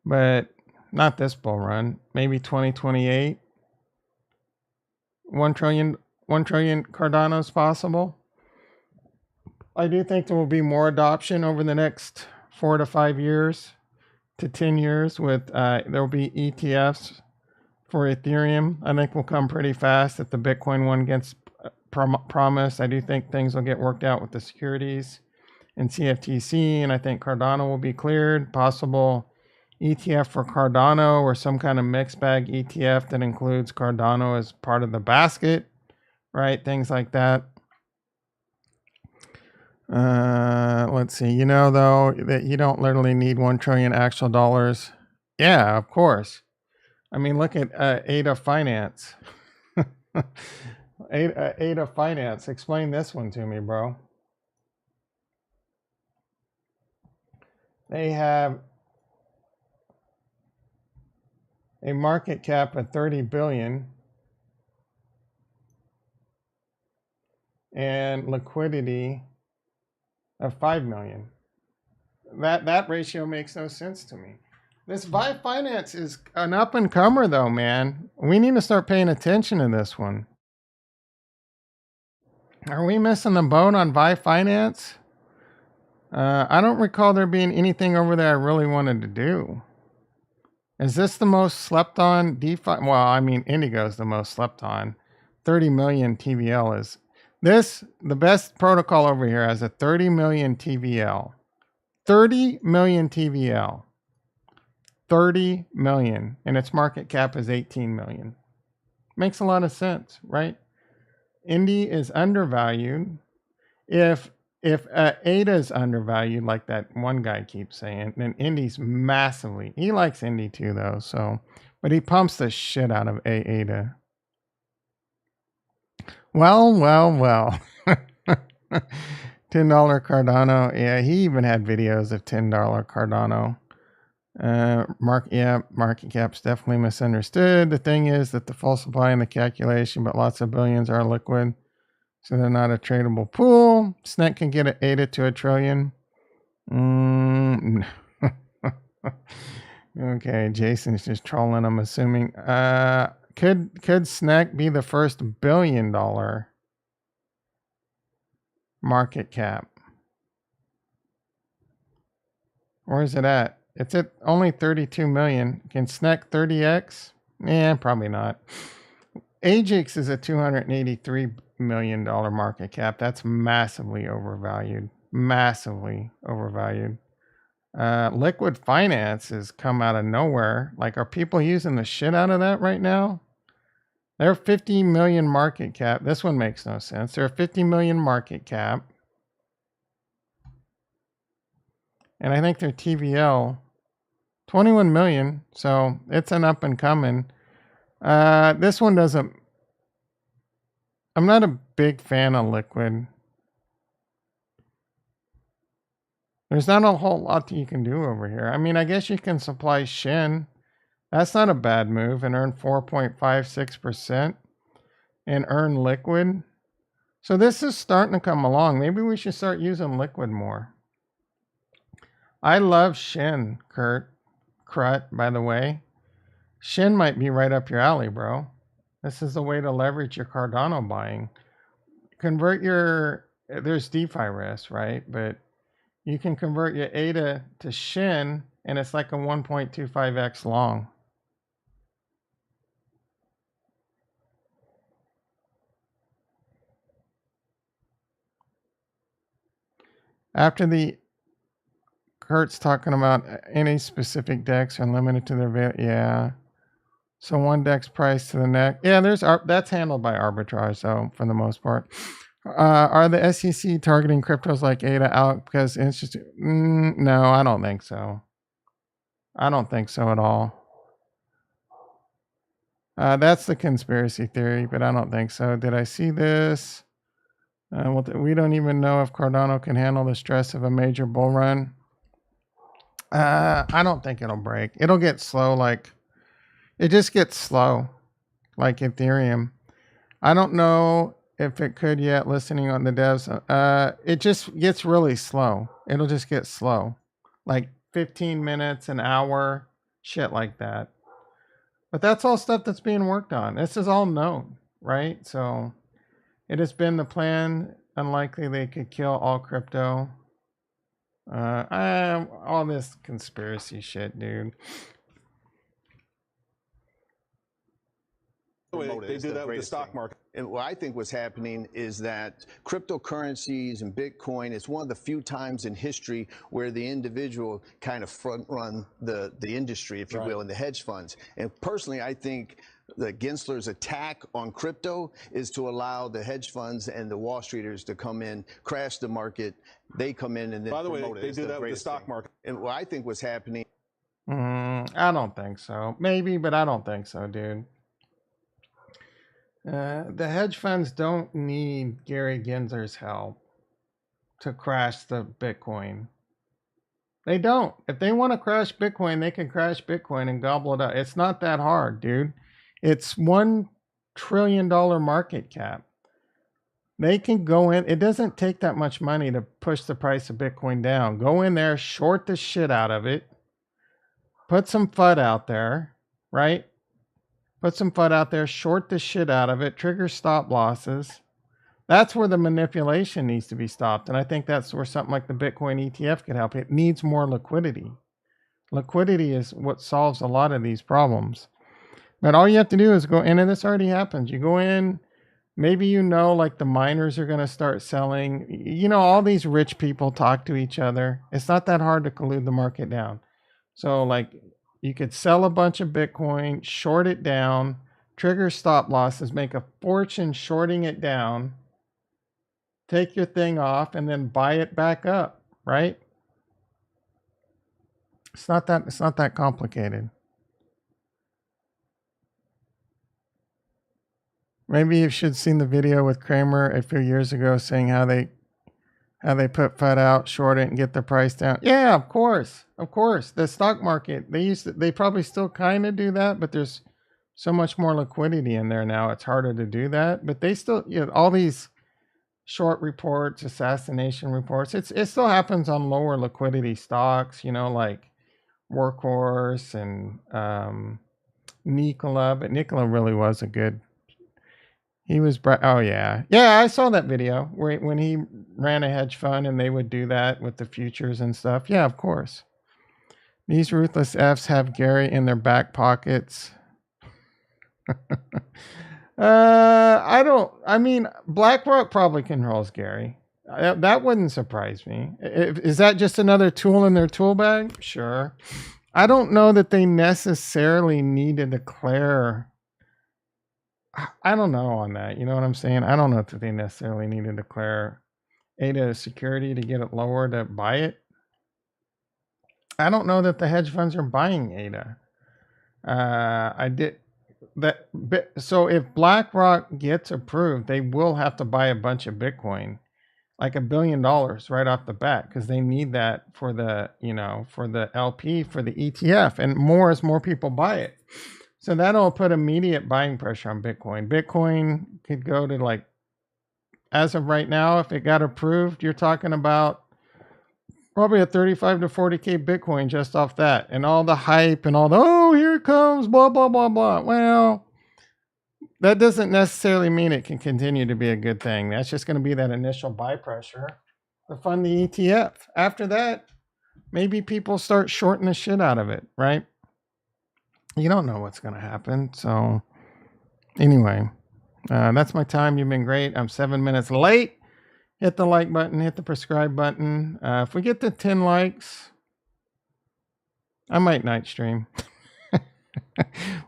but not this bull run. Maybe 2028. 1 trillion Cardano is possible. I do think there will be more adoption over the next 4 to 5 years to 10 years with there will be ETFs for Ethereum. I think will come pretty fast if the Bitcoin one gets promised. I do think things will get worked out with the securities and CFTC, and I think Cardano will be cleared. Possible ETF for Cardano or some kind of mixed bag ETF that includes Cardano as part of the basket, right? Things like that. Let's see. You know, though, that you don't literally need 1 trillion actual dollars. Yeah, of course. I mean, look at Ada Finance. Ada Finance. Explain this one to me, bro. They have a market cap of 30 billion and liquidity of 5 million. That ratio makes no sense to me. This Vi Finance is an up and comer though, man. We need to start paying attention to this one. Are we missing the boat on Vi Finance? I don't recall there being anything over there I really wanted to do. Is this the most slept on DeFi? Well, I mean, Indigo is the most slept on. 30 million TVL is this. The best protocol over here has a 30 million TVL. 30 million TVL. 30 million. And its market cap is 18 million. Makes a lot of sense, right? Indy is undervalued. If ADA is undervalued, like that one guy keeps saying, then Indy's massively. He likes Indy too, though. So, but he pumps the shit out of ADA. Well. $10 Cardano. Yeah, he even had videos of $10 Cardano. Market cap's definitely misunderstood. The thing is that the full supply in the calculation, but lots of billions are liquid. So they're not a tradable pool. SNEC can get ADA to $1 trillion. Okay, Jason's just trolling, I'm assuming. Could SNEC be the first $1 billion market cap? Where is it at? It's at only 32 million. Can SNEC 30x? Yeah, probably not. Ajax is a $283 million market cap. That's massively overvalued. Massively overvalued. Liquid Finance has come out of nowhere. Like, are people using the shit out of that right now? They're 50 million market cap. This one makes no sense. They're a 50 million market cap. And I think their TVL 21 million. So it's an up and coming. This one doesn't. I'm not a big fan of Liquid. There's not a whole lot that you can do over here. I mean, I guess you can supply Shin. That's not a bad move and earn 4.56% and earn Liquid. So this is starting to come along. Maybe we should start using Liquid more. I love Shin, Crut, by the way. Shin might be right up your alley, bro. This is a way to leverage your Cardano buying. Convert your, there's DeFi risk, right? But you can convert your ADA to Shin, and it's like a 1.25x long. After the Kurt's talking about any specific decks are limited to their yeah. So one deck's price to the next. Yeah, that's handled by arbitrage though, for the most part. Are the SEC targeting cryptos like ADA out because it's just no, I don't think so. I don't think so at all. That's the conspiracy theory, but I don't think so. Did I see this? Well, we don't even know if Cardano can handle the stress of a major bull run. I don't think it'll break. It'll get slow, like it just gets slow, like Ethereum. I don't know if it could yet. Listening on the devs, it just gets really slow. It'll just get slow, like 15 minutes, an hour, shit like that. But that's all stuff that's being worked on. This is all known, right? So it has been the plan. Unlikely they could kill all crypto. All this conspiracy shit, dude. They do that with the stock market. And what I think what's happening is that cryptocurrencies and Bitcoin is one of the few times in history where the individual kind of front run the industry, if you will, and the hedge funds. And personally, I think the Gensler's attack on crypto is to allow the hedge funds and the Wall Streeters to come in, crash the market. They come in and then By the way, promote it. they It's do the that with the greatest stock thing. market. And what I think what's happening. I don't think so. Maybe, but I don't think so, dude. The hedge funds don't need Gary Gensler's help to crash the Bitcoin. They don't. If they want to crash Bitcoin, they can crash Bitcoin and gobble it up. It's not that hard, dude. It's $1 trillion market cap. They can go in. It doesn't take that much money to push the price of Bitcoin down. Go in there, short the shit out of it. Put some FUD out there, right? Put some FUD out there, short the shit out of it, trigger stop losses. That's where the manipulation needs to be stopped. And I think that's where something like the Bitcoin ETF could help. It needs more liquidity. Liquidity is what solves a lot of these problems. But all you have to do is go in, and this already happens. You go in, maybe like the miners are going to start selling. All these rich people talk to each other. It's not that hard to collude the market down. So like you could sell a bunch of Bitcoin, short it down, trigger stop losses, make a fortune shorting it down, take your thing off, and then buy it back up, right? It's not that complicated. Maybe you should have seen the video with Kramer a few years ago saying how they put FUD out, short it, and get the price down. Yeah, of course. The stock market, they probably still kind of do that, but there's so much more liquidity in there now. It's harder to do that, but they still, all these short reports, assassination reports, it still happens on lower liquidity stocks, like Workhorse and Nikola, but Nikola really was a good. He was, oh yeah. Yeah, I saw that video where when he ran a hedge fund and they would do that with the futures and stuff. Yeah, of course. These ruthless Fs have Gary in their back pockets. BlackRock probably controls Gary. That wouldn't surprise me. Is that just another tool in their tool bag? Sure. I don't know that they necessarily need to declare. I don't know on that. You know what I'm saying? I don't know that they necessarily need to declare ADA security to get it lower to buy it. I don't know that the hedge funds are buying ADA. I did that. So if BlackRock gets approved, they will have to buy a bunch of Bitcoin, like $1 billion right off the bat, because they need that for the, for the LP, for the ETF, and more as more people buy it. So that'll put immediate buying pressure on Bitcoin. Bitcoin could go to as of right now, if it got approved, you're talking about Probably a 35 to 40K Bitcoin just off that. And all the hype and all the, oh, here it comes, blah, blah, blah, blah. Well, that doesn't necessarily mean it can continue to be a good thing. That's just going to be that initial buy pressure to fund the ETF. After that, maybe people start shorting the shit out of it, right? You don't know what's going to happen. So anyway, that's my time. You've been great. I'm 7 minutes late. Hit the like button, hit the subscribe button. If we get to 10 likes, I might night stream.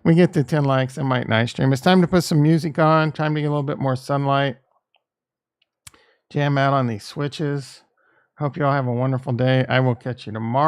We get to 10 likes, I might night stream. It's time to put some music on, time to get a little bit more sunlight. Jam out on these switches. Hope you all have a wonderful day. I will catch you tomorrow.